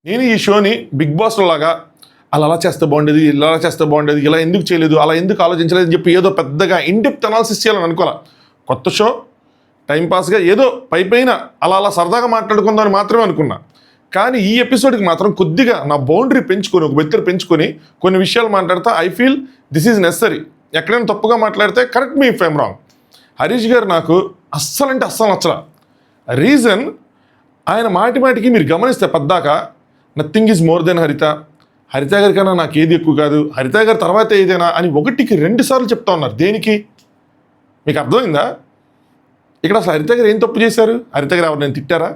నేను ఈ షోని బిగ్ బాస్లో లాగా అలా చేస్తే బాగుండేది, ఇలా చేస్తే బాగుండేది, ఇలా ఎందుకు చేయలేదు, అలా ఎందుకు ఆలోచించలేదు అని చెప్పి ఏదో పెద్దగా ఇన్డెప్త్ అనాలిసిస్ చేయాలని అనుకోలే. కొత్త షో టైంపాస్గా ఏదో పైన అలా సరదాగా మాట్లాడుకుందామని మాత్రమే అనుకున్నా. కానీ ఈ ఎపిసోడ్కి మాత్రం కొద్దిగా నా బౌండరీ పెంచుకొని, ఒక బెత్తరు పెంచుకొని కొన్ని విషయాలు మాట్లాడతా. I feel this is necessary. ఎక్కడైనా తప్పుగా మాట్లాడితే correct me if I'm wrong. Harish గారు నాకు అస్సలంటే అస్సలు నచ్చల. రీజన్, ఆయన మాటికి మీరు గమనిస్తే పద్దాక నథింగ్ ఈజ్ మోర్ దెన్ హరిత గారి కన్నా నాకు ఏది ఎక్కువ కాదు, హరిత గారి తర్వాత ఏదైనా అని 1-2 సార్లు చెప్తా ఉన్నారు. దేనికి? మీకు అర్థమైందా? ఇక్కడ అసలు హరిత గారు ఏం తప్పు చేశారు? హరిత గారు ఎవరైనా తిట్టారా?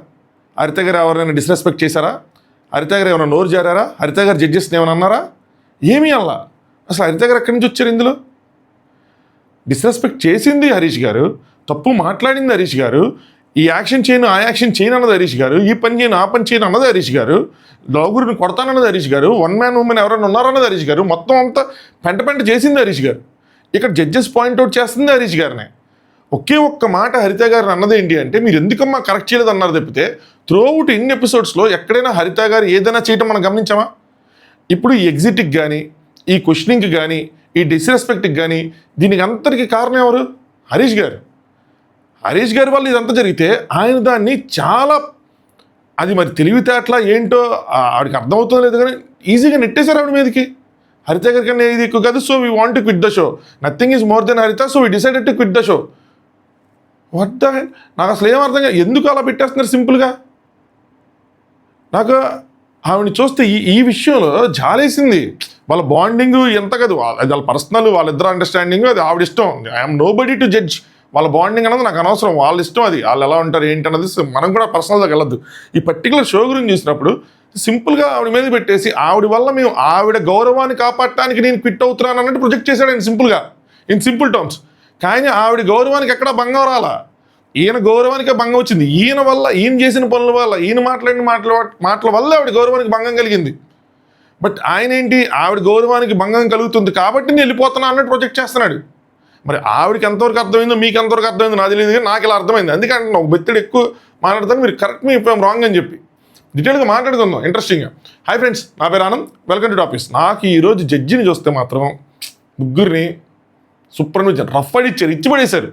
హరిత గారు ఎవరైనా డిస్రెస్పెక్ట్ చేశారా? హరిత గారు ఏమైనా నోరు జారారా? హరిత గారు జడ్జెస్ని ఏమైనా అన్నారా? ఏమీ అలా. అసలు హరిత గారు ఎక్కడి నుంచి వచ్చారు ఇందులో? డిస్రెస్పెక్ట్ చేసింది హరీష్ గారు, తప్పు మాట్లాడింది హరీష్ గారు, ఈ యాక్షన్ చేయను ఆ యాక్షన్ చేయను అన్నది హరీష్ గారు, ఈ పని చేయను ఆ పని చేయను అన్నది హరీష్ గారు, నలుగురిని కొడతానన్నది హరీష్ గారు, వన్ మ్యాన్ ఉమెన్ ఎవరైనా ఉన్నారన్నది హరీష్ గారు, మొత్తం అంతా పెంట చేసింది హరీష్ గారు. ఇక్కడ జడ్జెస్ పాయింట్అవుట్ చేస్తుంది హరీష్ గారినే. ఒకే ఒక్క మాట హరిత గారు అన్నది ఏంటి అంటే, మీరు ఎందుకమ్మా కరెక్ట్ చేయలేదు అన్నారు తప్పితే త్రూఅవుట్ ఇన్ని ఎపిసోడ్స్లో ఎక్కడైనా హరిత గారు ఏదైనా చేయటం మనం గమనించామా? ఇప్పుడు ఈ ఎగ్జిట్కి కానీ, ఈ క్వశ్చనింగ్కి కానీ, ఈ డిస్రెస్పెక్ట్కి కానీ, దీనికి అంతటికి కారణం ఎవరు? హరీష్ గారు. హరీష్ గారి వల్ల ఇదంతా జరిగితే ఆయన దాన్ని చాలా, అది మరి తెలివితేటలా ఏంటో ఆవిడకి అర్థమవుతుందో లేదు కానీ ఈజీగా నెట్టేశారు ఆవిడ మీదకి. హరిత గారి కన్నా ఇది ఎక్కువ కాదు, so we want to quit the show. Nothing is more than Haritha, so we decided to quit the show. What the hell? నాకు అసలు ఏం అర్థం కాదు. ఎందుకు అలా పెట్టేస్తున్నారు సింపుల్గా? నాకు ఆవిడని చూస్తే ఈ విషయంలో జాలేసింది. వాళ్ళ బాండింగ్ ఎంత కాదు, అది వాళ్ళ పర్సనల్, వాళ్ళిద్దరు అండర్స్టాండింగ్, అది ఆవిడ ఇష్టం. I'm nobody to judge వాళ్ళ బాండింగ్ అన్నది. నాకు అనవసరం, వాళ్ళ ఇష్టం అది, వాళ్ళు ఎలా ఉంటారు ఏంటి అన్నది మనం కూడా పర్సనల్గా వెళ్ళద్దు. ఈ పర్టికులర్ షో గురించి చూసినప్పుడు సింపుల్గా ఆవిడ మీద పెట్టేసి ఆవిడ వల్ల మేము ఆవిడ గౌరవాన్ని కాపాడటానికి నేను క్విట్ అవుతున్నాను అన్నట్టు ప్రొజెక్ట్ చేశాడు ఆయన సింపుల్గా, ఇన్ సింపుల్ టర్మ్స్. కానీ ఆవిడ గౌరవానికి ఎక్కడా భంగం రాలా, ఈయన గౌరవానికే భంగం వచ్చింది. ఈయన వల్ల, ఈయన చేసిన పనుల వల్ల, ఈయన మాట్లాడిన మాటల వల్ల ఆవిడ గౌరవానికి భంగం కలిగింది. బట్ ఆయన ఏంటి, ఆవిడ గౌరవానికి భంగం కలుగుతుంది కాబట్టి నేను వెళ్ళిపోతున్నా అన్నట్టు ప్రొజెక్ట్ చేస్తున్నాడు. మరి ఆవిడకి ఎంతవరకు అర్థమైందో, మీకు ఎంతవరకు అర్థమైందో నాకు తెలియదు, కానీ నాకు ఇలా అర్థమైంది. అందుకంటే ఒక బెత్తడి ఎక్కువ మాట్లాడతాను, మీరు కరెక్ట్ మీ ఇప్పుడు రాంగ్ అని చెప్పి డీటెయిల్గా మాట్లాడుకుందాం ఇంట్రెస్టింగ్గా. హాయ్ ఫ్రెండ్స్, నా పేరు ఆనంద్, వెల్కమ్ టు టాపిక్స్. నాకు ఈరోజు జడ్జిని చూస్తే మాత్రం ముగ్గురిని సూపర్ రఫ్ ఇచ్చారు, ఇచ్చి పడేశారు.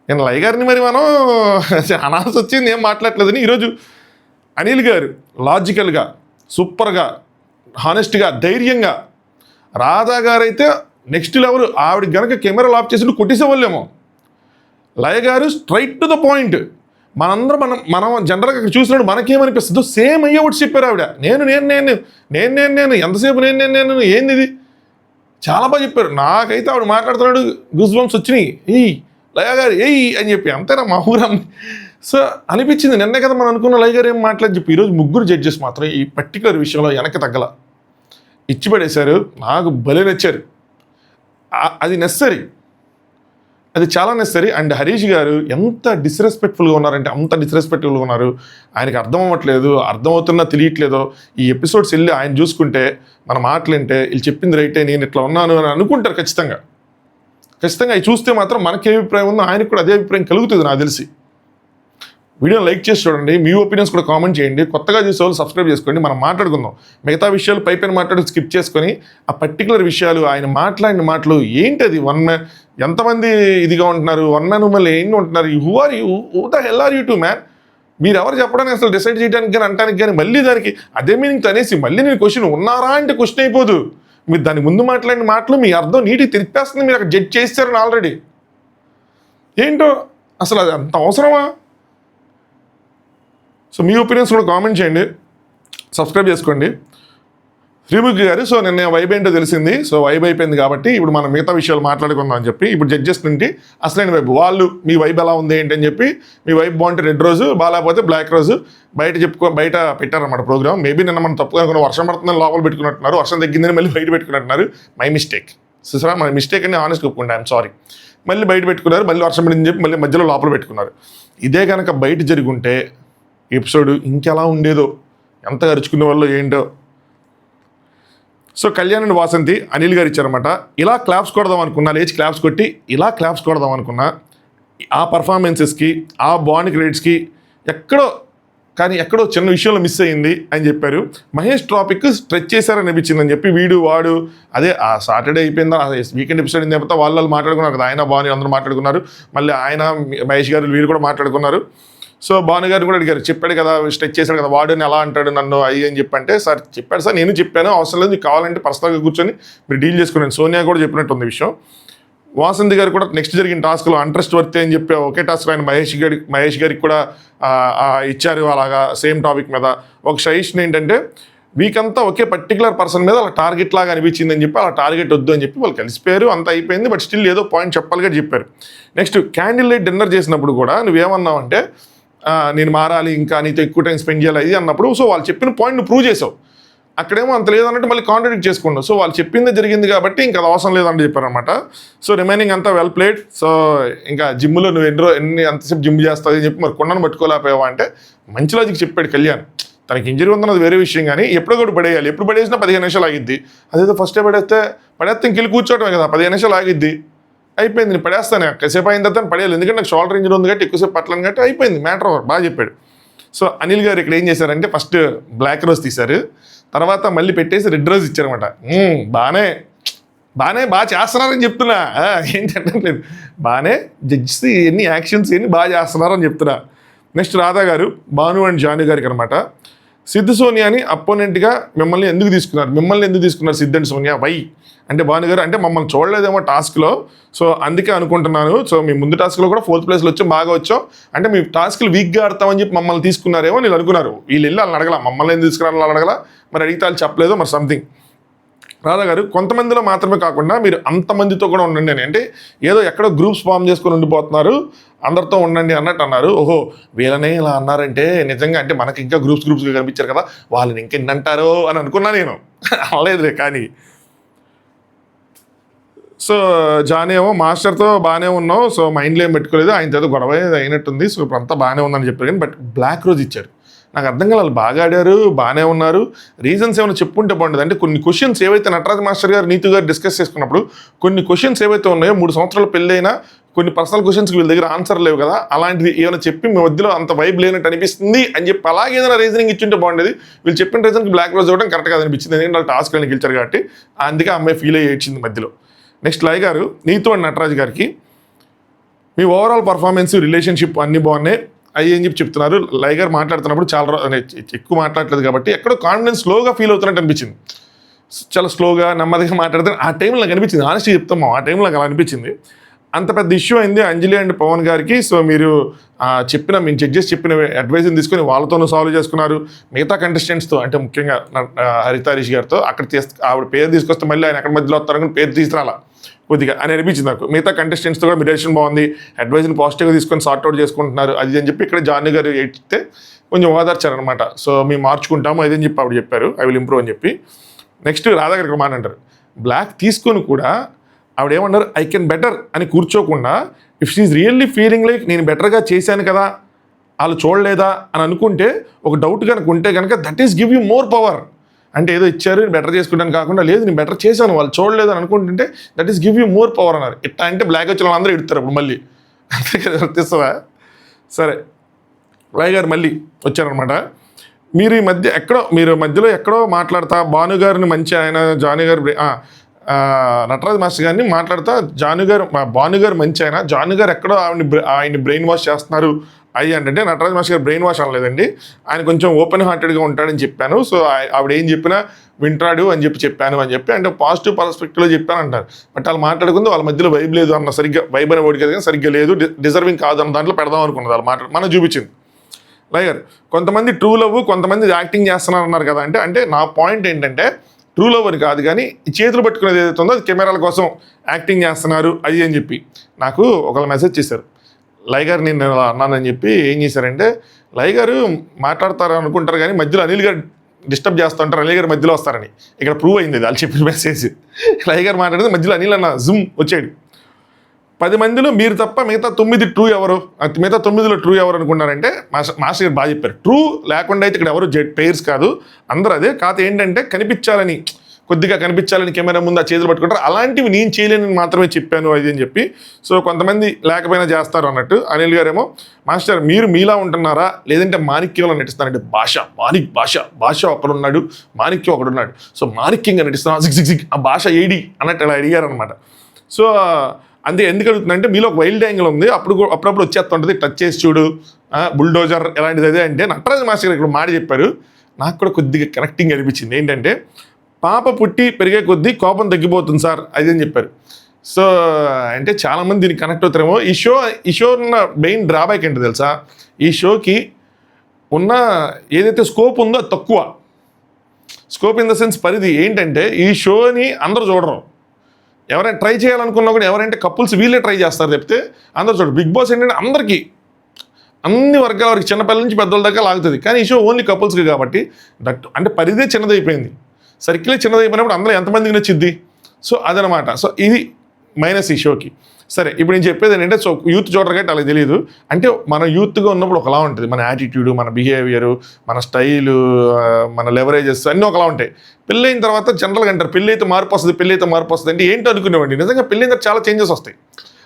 నేను లై గారిని మరి మనం అనాల్సి వచ్చింది, ఏం మాట్లాడలేదని. ఈరోజు అనిల్ గారు లాజికల్గా, సూపర్గా, హానెస్ట్గా, ధైర్యంగా, రాధా గారు అయితే నెక్స్ట్ లెవెల్. ఆవిడ కనుక కెమెరాలు ఆఫ్ చేసి కొట్టేసేవాళ్ళేమో. లయ గారు స్ట్రైట్ టు ద పాయింట్. మనందరం మనం జనరల్గా చూసినప్పుడు మనకేమనిపిస్తుందో సేమ్ అయ్యే ఒకటి చెప్పారు ఆవిడ. నేను ఎంతసేపు నేను ఏంది ఇది, చాలా బాగా చెప్పారు. నాకైతే ఆవిడ మాట్లాడుతున్నాడు గూస్ బంప్స్ వచ్చినాయి. లయ గారు అని చెప్పి, అంతేనా మా ఊరమ్మ. సో అనిపించింది, నిన్నే కదా మనం అనుకున్న లయ గారు ఏం మాట్లాడి చెప్పి. ఈరోజు ముగ్గురు జడ్జెస్ మాత్రం ఈ పర్టికులర్ విషయంలో వెనక్కి తగ్గల, ఇచ్చి పడేశారు. నాకు భలే నచ్చారు. అది నెసరీ, అది చాలా నెసరీ. అండ్ హరీష్ గారు ఎంత డిస్రెస్పెక్ట్ఫుల్గా ఉన్నారంటే అంత డిస్రెస్పెక్ట్ఫుల్గా ఉన్నారు. ఆయనకి అర్థం అవ్వట్లేదు, అర్థమవుతున్నా తెలియట్లేదో. ఈ ఎపిసోడ్స్ వెళ్ళి ఆయన చూసుకుంటే, మన మాటలంటే వీళ్ళు చెప్పింది రైటే, నేను ఇట్లా ఉన్నాను అని అనుకుంటారు ఖచ్చితంగా. అవి చూస్తే మాత్రం మనకే అభిప్రాయం ఉందో ఆయనకు కూడా అదే అభిప్రాయం కలుగుతుంది నాకు తెలిసి. వీడియోని లైక్ చేసి చూడండి, మీ ఒపీనియన్స్ కూడా కామెంట్ చేయండి. కొత్తగా చూసే వాళ్ళు సబ్స్క్రైబ్ చేసుకోండి. మనం మాట్లాడుకుందాం. మిగతా విషయాలు పైన మాట్లాడి స్కిప్ చేసుకొని ఆ పర్టికులర్ విషయాలు, ఆయన మాట్లాడిన మాటలు ఏంటి, అది వన్ మ్యాన్ ఎంతమంది ఇదిగా ఉంటున్నారు, వన్ మ్యాన్ ఉమెన్ ఏంటి ఉంటున్నారు, who are you, who the hell are you to man, మీరు ఎవరు చెప్పడానికి అసలు డిసైడ్ చేయడానికి కానీ అంటానికి కానీ మళ్ళీ దానికి అదే మీనింగ్ అనేసి మళ్ళీ నేను క్వశ్చన్ ఉన్నారా అంటే క్వశ్చన్ అయిపోదు. మీరు దాని ముందు మాట్లాడిన మాటలు మీ అర్థం నీటికి తిరిపేస్తుంది. మీరు అక్కడ జడ్జ్ చేస్తారని ఆల్రెడీ. ఏంటో అసలు అది అంత అవసరమా? సో మీ ఒపీనియన్స్ కూడా కామెంట్ చేయండి, సబ్స్క్రైబ్ చేసుకోండి. శ్రీముఖి గారు, సో నిన్న వైబ్ ఏంటో తెలిసింది. సో వైబ్ అయిపోయింది కాబట్టి ఇప్పుడు మనం మిగతా విషయాలు మాట్లాడుకుందాం అని చెప్పి ఇప్పుడు జడ్జెస్ నుండి అసలైన వైబ్, వాళ్ళు మీ వైబ్ ఎలా ఉంది ఏంటి అని చెప్పి, మీ వైబ్ బాగుంటే రెడ్ రోజు, బాగాలేకపోతే బ్లాక్ రోజు బయట పెట్టారన్నమాట ప్రోగ్రామ్. మేబీ నిన్న మనం తప్పుగా అనుకున్న, వర్షం పడుతుందని లోపల పెట్టుకున్నట్టున్నారు, వర్షం తగ్గిందని మళ్ళీ బయట పెట్టుకున్నట్టున్నారు. My mistake. చూసారా, మన మిస్టేక్ అని ఆనెస్ట్ ఒప్పుకుంటా, ఐఎమ్ సారీ. మళ్ళీ బయట పెట్టుకున్నారు, మళ్ళీ వర్షం పడిందని చెప్పి మళ్ళీ మధ్యలో లోపల పెట్టుకున్నారు. ఇదే కనుక బయట జరుగుంటే ఎపిసోడ్ ఇంకెలా ఉండేదో, ఎంత అరుచుకునే వాళ్ళు ఏంటో. సో కళ్యాణ్ అండ్ వాసంతి అనిల్ గారు ఇచ్చారన్నమాట. ఇలా క్లాప్స్ కొడదాం అనుకున్నా, లేచి క్లాప్స్ కొట్టి ఇలా క్లాప్స్ కొడదాం అనుకున్నా, ఆ పర్ఫార్మెన్సెస్కి, ఆ బాండ్ క్రెడిట్స్కి ఎక్కడో కానీ ఎక్కడో చిన్న విషయంలో మిస్ అయింది అని చెప్పారు. మహేష్ టాపిక్ స్ట్రెచ్ చేశారని అనిపించింది అని చెప్పి వాడు అదే ఆ సాటర్డే అయిపోయిందా వీకెండ్ ఎపిసోడ్ అయిన తర్వాత వాళ్ళు మాట్లాడుకున్నారు కదా, ఆయన భాను అందరూ మాట్లాడుకున్నారు, మళ్ళీ ఆయన మహేష్ గారు వీరు కూడా మాట్లాడుకున్నారు. సో భాను గారు కూడా అడిగారు, చెప్పాడు కదా స్ట్రెచ్ చేశాడు కదా వాడుని ఎలా అంటాడు నన్ను అయ్యి అని చెప్పంటే, సార్ చెప్పాడు సార్, నేను చెప్పాను, అవసరం లేదు, మీకు కావాలంటే పర్సనల్గా కూర్చొని మీరు డీల్ చేసుకున్నాను. సోనియా కూడా చెప్పినట్టుంది విషయం. వాసంతి గారు కూడా నెక్స్ట్ జరిగిన టాస్క్లో అంట్రెస్ట్ వర్తే అని చెప్పి ఒకే టాస్క్ ఆయన మహేష్ గారికి కూడా ఇచ్చారు అలాగా సేమ్ టాపిక్ మీద. ఒక సజెషన్ ఏంటంటే వీకంతా ఒకే పర్టికులర్ పర్సన్ మీద అలా టార్గెట్ లాగా అనిపించింది అని చెప్పి అలా టార్గెట్ వద్దు అని చెప్పి వాళ్ళు కలిసిపోయారు, అంత అయిపోయింది. బట్ స్టిల్ ఏదో పాయింట్ చెప్పాలిగా చెప్పారు. నెక్స్ట్ క్యాండిల్ లైట్ డిన్నర్ చేసినప్పుడు కూడా నువ్వేమన్నావు అంటే నేను మారాలి, ఇంకా నీతో ఎక్కువ టైం స్పెండ్ చేయాలి అది అన్నప్పుడు, సో వాళ్ళు చెప్పిన పాయింట్ నువ్వు ప్రూవ్ చేసావు. అక్కడేమో అంత లేదన్నట్టు మళ్ళీ కాంట్రాడిక్ట్ చేసుకున్నావు. సో వాళ్ళు చెప్పిందే జరిగింది కాబట్టి ఇంకా అది అవసరం లేదని చెప్పారనమాట. సో రిమైనింగ్ అంతా వెల్ ప్లేడ్. సో ఇంకా జిమ్లో నువ్వు అంతసేపు జిమ్ చేస్తావు అని చెప్పి మరి కొండను పట్టుకోలేకపోయావా అంటే మంచి లాజిక్ చెప్పాడు కళ్యాణ్. తనకి ఇంజరీ ఉందన్నది వేరే విషయం, కానీ ఎప్పుడు కూడా పడేయాలి, ఎప్పుడు పడేసినా 15 నిమిషాలు ఆగిద్ది. అదేదో ఫస్టే పడేస్తే ఇంకెళ్ళి కూర్చోవడమే కదా, 15 నిమిషాలు ఆగిద్ది, అయిపోయింది. నేను పడేస్తాను, కాసేపు అయిన తర్వాత పడేయాలి, ఎందుకంటే నాకు షోల్డర్ ఇంజరీ ఉంది కాబట్టి ఎక్కువసేపు పట్టలేను కాబట్టి అయిపోయింది మ్యాటర్ ఓవర్. బాగా చెప్పాడు. సో అనిల్ గారు ఇక్కడ ఏం చేశారంటే ఫస్ట్ బ్లాక్ రోజ్ తీశారు, తర్వాత మళ్ళీ పెట్టేసి రెడ్ రోజ్ ఇచ్చారనమాట. బాగా చేస్తున్నారని చెప్తున్నా, ఏంటంటే లేదు బాగానే జడ్జెస్ ఎన్ని యాక్షన్స్ ఎన్ని బాగా చేస్తున్నారని చెప్తున్నా. నెక్స్ట్ రాధా గారు భాను అండ్ జాను గారికి అనమాట, సిద్ధు సోనియాని అపోనెంట్గా మిమ్మల్ని ఎందుకు తీసుకున్నారు సిద్ధు అండ్ సోనియా వై అంటే భాను గారు అంటే మమ్మల్ని చూడలేదేమో టాస్క్లో, సో అందుకే అనుకుంటున్నాను. సో మీ ముందు టాస్క్లో కూడా 4th ప్లేస్లో వచ్చాం, బాగా వచ్చాం, అంటే మీ టాస్క్లు వీక్గా ఆడతామని చెప్పి మమ్మల్ని తీసుకున్నారేమో నేను అనుకున్నారు. వీళ్ళు వెళ్ళి వాళ్ళని అడగల, మమ్మల్ని ఎందుకు తీసుకున్నారు వాళ్ళని అడగల, మరి అడిగితే వాళ్ళు చెప్పలేదు, మరి సంథింగ్. రాధా గారు కొంతమందిలో మాత్రమే కాకుండా మీరు అంతమందితో కూడా ఉండండి అని, అంటే ఏదో ఎక్కడో గ్రూప్స్ ఫామ్ చేసుకొని ఉండిపోతున్నారు, అందరితో ఉండండి అన్నట్టు అన్నారు. ఓహో వీళ్ళనే ఇలా అన్నారంటే నిజంగా అంటే మనకి ఇంకా గ్రూప్స్గా కనిపించారు కదా, వాళ్ళని ఇంకెన్ని అంటారో అని అనుకున్నా నేను, అనలేదులే. కానీ సో జానేమో మాస్టర్తో బాగానే ఉన్నావు, సో మైండ్లో ఏం పెట్టుకోలేదు, ఆయనతో గొడవ అయినట్టుంది, సో ఇప్పుడు అంతా బాగానే ఉందని చెప్పారు. కానీ బట్ బ్లాక్ రోజ్ ఇచ్చారు, నాకు అర్థం కాలేదు. బాగా ఆడారు, బాగానే ఉన్నారు, రీజన్స్ ఏమైనా చెప్పుంటే బాగుంటుంది. అంటే కొన్ని క్వశ్చన్స్ ఏవైతే నటరాజ్ మాస్టర్ గారు నీతు గారు డిస్కస్ చేసుకున్నప్పుడు కొన్ని క్వశ్చన్స్ ఏవైతే ఉన్నాయో 3 సంవత్సరాల పెళ్ళైనా కొన్ని పర్సనల్ క్వశ్చన్స్కి వీళ్ళ దగ్గర ఆన్సర్ లేవు కదా, అలాంటిది ఏమైనా చెప్పి మీ మధ్యలో అంత వైబ్ లేనట్టు అనిపిస్తుంది అని చెప్పి అలాగే ఏదైనా రీజనింగ్ ఇచ్చుంటే బాగుండేది. వీళ్ళు చెప్పిన రీజన్కి బ్లాక్ రోజ్ ఇవ్వడం కరెక్ట్గా అనిపించింది, ఎందుకంటే వాళ్ళు టాస్క్ అని గెలిచారు కాబట్టి, అందుకే అమ్మాయి ఫీల్ అయ్యి ఇచ్చింది మధ్యలో. నెక్స్ట్ లయ గారు నీతు అండ్ నటరాజ్ గారికి మీ ఓవరాల్ పర్ఫార్మెన్స్ రిలేషన్షిప్ అన్నీ బాగున్నాయి అయ్యి అని చెప్పి చెప్తున్నారు. లయ గారు మాట్లాడుతున్నప్పుడు చాలా ఎక్కువ మాట్లాడలేదు కాబట్టి ఎక్కడో కాన్ఫిడెన్స్ స్లోగా ఫీల్ అవుతున్నట్టు అనిపించింది, చాలా స్లోగా నెమ్మదిగా మాట్లాడితే ఆ టైంలో నాకు అనిపించింది, ఆనెస్ట్గా చెప్తాము ఆ టైంలో నాకు అలా అనిపించింది. అంత పెద్ద ఇష్యూ అయింది అంజలి అండ్ పవన్ గారికి. సో మీరు మీ జడ్జెస్ చెప్పిన అడ్వైజ్ని తీసుకొని వాళ్ళతోనూ సాల్వ్ చేసుకున్నారు. మిగతా కంటెస్టెంట్స్తో అంటే ముఖ్యంగా హరిత హరీష్ గారితో అక్కడ ఆవిడ పేరు తీసుకొస్తే మళ్ళీ ఆయన ఎక్కడ మధ్యలో వస్తారని పేరు తీసుకురాలా కొద్దిగా అని అనిపించింది నాకు. మిగతా కంటెస్టెంట్స్తో కూడా మీ రిలేషన్ బాగుంది, అడ్వైజ్ని పాజిటివ్గా తీసుకొని సార్ట్అవుట్ చేసుకుంటున్నారు అది అని చెప్పి ఇక్కడ జాను గారు ఎడితే కొంచెం ఓదార్చారనమాట. సో మేము మార్చుకుంటాము అది అని చెప్పి ఆవిడ చెప్పారు, ఐ విల్ ఇంప్రూవ్ అని చెప్పి. నెక్స్ట్ రాధా గారికి మాట అంటారు, బ్లాక్ తీసుకొని కూడా ఆవిడ ఏమన్నారు ఐ కెన్ బెటర్ అని కూర్చోకుండా if she really feeling like నేను బెటర్గా చేశాను కదా వాళ్ళు చూడలేదా అని అనుకుంటే ఒక డౌట్ కనుక ఉంటే కనుక that is give you more power. అంటే ఏదో ఇచ్చారు బెటర్ చేసుకుంటాను కాకుండా లేదు నేను బెటర్ చేశాను వాళ్ళు చూడలేదు అని అనుకుంటుంటే that is give you more power అన్నారు. ఇట్లా అంటే బ్లాక్ వచ్చిన వాళ్ళందరూ ఎడుతారు అప్పుడు మళ్ళీ, అంతే కదా వర్తిస్తుందా? సరే రాయ్ గారు మళ్ళీ వచ్చారనమాట. మీరు మధ్యలో ఎక్కడో మాట్లాడతా భానుగారిని మంచి ఆయన జానుగారు నటరాజ్ మాస్టర్ గారిని మాట్లాడతా భానుగారు మంచి ఆయన జానుగారు ఎక్కడో ఆయన్ని బ్రెయిన్ వాష్ చేస్తున్నారు అయ్యి అంటే నటరాజ్ మాస్టర్ గారు బ్రెయిన్ వాష్ అనలేదండి, ఆయన కొంచెం ఓపెన్ హార్టెడ్గా ఉంటాడని చెప్పాను. సో ఆవిడ ఏం చెప్పినా వింటాడు అని చెప్పాను అంటే పాజిటివ్ పర్స్పెక్టివ్లో చెప్పాను అంటారు. బట్ వాళ్ళు మాట్లాడుకుంది వాళ్ళ మధ్యలో వైబ్ లేదు అన్న, సరిగ్గా వైబ్ అనే ఓడి కదా సరిగ్గా లేదు, డిజర్వింగ్ కాదు అన్న దాంట్లో పెడదాం అనుకున్నది వాళ్ళు మనం చూపించింది. లయర్ కొంతమంది ట్రూ లవ్ కొంతమంది యాక్టింగ్ చేస్తున్నారు అన్నారు కదా, అంటే నా పాయింట్ ఏంటంటే ట్రూ లవ్ అని కాదు కానీ చేతులు పట్టుకునేది ఏదైతే ఉందో అది కెమెరాల కోసం యాక్టింగ్ చేస్తున్నారు అది అని చెప్పి నాకు ఒకళ్ళు మెసేజ్ చేశారు. లయ గారు నేను అన్నానని చెప్పి ఏం చేశారంటే లయ గారు మాట్లాడతారు అనుకుంటారు కానీ మధ్యలో అనిల్ గారు డిస్టర్బ్ చేస్తుంటారు, అనిల్ గారు మధ్యలో వస్తారని. ఇక్కడ ప్రూవ్ అయింది వాళ్ళు చెప్పిన మెసేజ్. లయ గారు మాట్లాడితే మధ్యలో అనిల్ అన్న జూమ్ వచ్చాడు. 10 మందిలో మీరు తప్ప మిగతా 9 ట్రూ ఎవరు, మిగతా 9లో ట్రూ ఎవరు అనుకున్నారంటే మాస్టర్ గారు బాగా చెప్పారు. ట్రూ లేకుండా అయితే ఇక్కడ ఎవరు పేర్స్ కాదు అందరూ అదే. కాకపోతే ఏంటంటే కనిపించాలని కొద్దిగా కనిపించాలని కెమెరా ముందు ఆ చేతులు పట్టుకుంటారు, అలాంటివి నేను చేయలేని మాత్రమే చెప్పాను అది అని చెప్పి. సో కొంతమంది లేకపోయినా చేస్తారు అన్నట్టు. అనిల్ గారేమో మాస్టర్ మీరు మీలా ఉంటున్నారా లేదంటే మాణిక్యంలో నటిస్తారంటే భాష ఒకడున్నాడు, మాణిక్యం ఒకడున్నాడు, సో మాణిక్యంగా నటిస్తున్నా జిగ్ జిగ్ జిగ్ ఆ భాష ఏడి అన్నట్టు అలా అడిగారు అనమాట. సో అంతే ఎందుకు అడుగుతుందంటే మీలో ఒక వైల్డ్ యాంగిల్ ఉంది, అప్పుడప్పుడు వచ్చేస్తుంటుంది, టచ్ చేసి చూడు, బుల్డోజర్ ఎలాంటిది అదే అంటే నటరాజ మాస్టర్ గారు ఇక్కడ మాట చెప్పారు, నాకు కూడా కొద్దిగా కనెక్టింగ్ అనిపించింది. ఏంటంటే పాప పుట్టి పెరిగే కొద్దీ కోపం తగ్గిపోతుంది సార్ అది అని చెప్పారు. సో అంటే చాలామంది దీనికి కనెక్ట్ అవుతారేమో. ఈ షో ఉన్న మెయిన్ డ్రాబ్యాక్ ఏంటో తెలుసా, ఈ షోకి ఉన్న ఏదైతే స్కోప్ ఉందో అది తక్కువ. స్కోప్ ఇన్ ద సెన్స్ పరిధి ఏంటంటే ఈ షోని అందరూ చూడరు, ఎవరైనా ట్రై చేయాలనుకున్నా కూడా ఎవరంటే కపుల్స్ వీళ్ళే ట్రై చేస్తారు చెప్తే అందరూ చూడరు. బిగ్ బాస్ ఏంటంటే అందరికీ అన్ని వర్గాల వరకు చిన్నపిల్లల నుంచి పెద్దల దాకా లాగుతుంది, కానీ ఈ షో ఓన్లీ కపుల్స్కి కాబట్టి దట్ అంటే పరిధే చిన్నదైపోయింది, సర్కిలే చిన్నదైపోయినప్పుడు అందులో ఎంతమందికి నచ్చిద్ది. సో అదనమాట. సో ఇది మైనస్ ఈ షోకి. సరే ఇప్పుడు నేను చెప్పేది ఏంటంటే సో యూత్ చూడరు కాబట్టి అలా తెలియదు. అంటే మన యూత్గా ఉన్నప్పుడు ఒకలా ఉంటుంది, మన యాటిట్యూడ్, మన బిహేవియరు, మన స్టైలు, మన లెవరేజెస్ అన్నీ ఒకలా ఉంటాయి. పెళ్ళైన తర్వాత జనరల్గా అంటారు పెళ్ళి అయితే మార్పు వస్తుంది అంటే ఏంటో అనుకునేవాడిని. నిజంగా పెళ్ళైన తర్వాత చాలా చేంజెస్ వస్తాయి.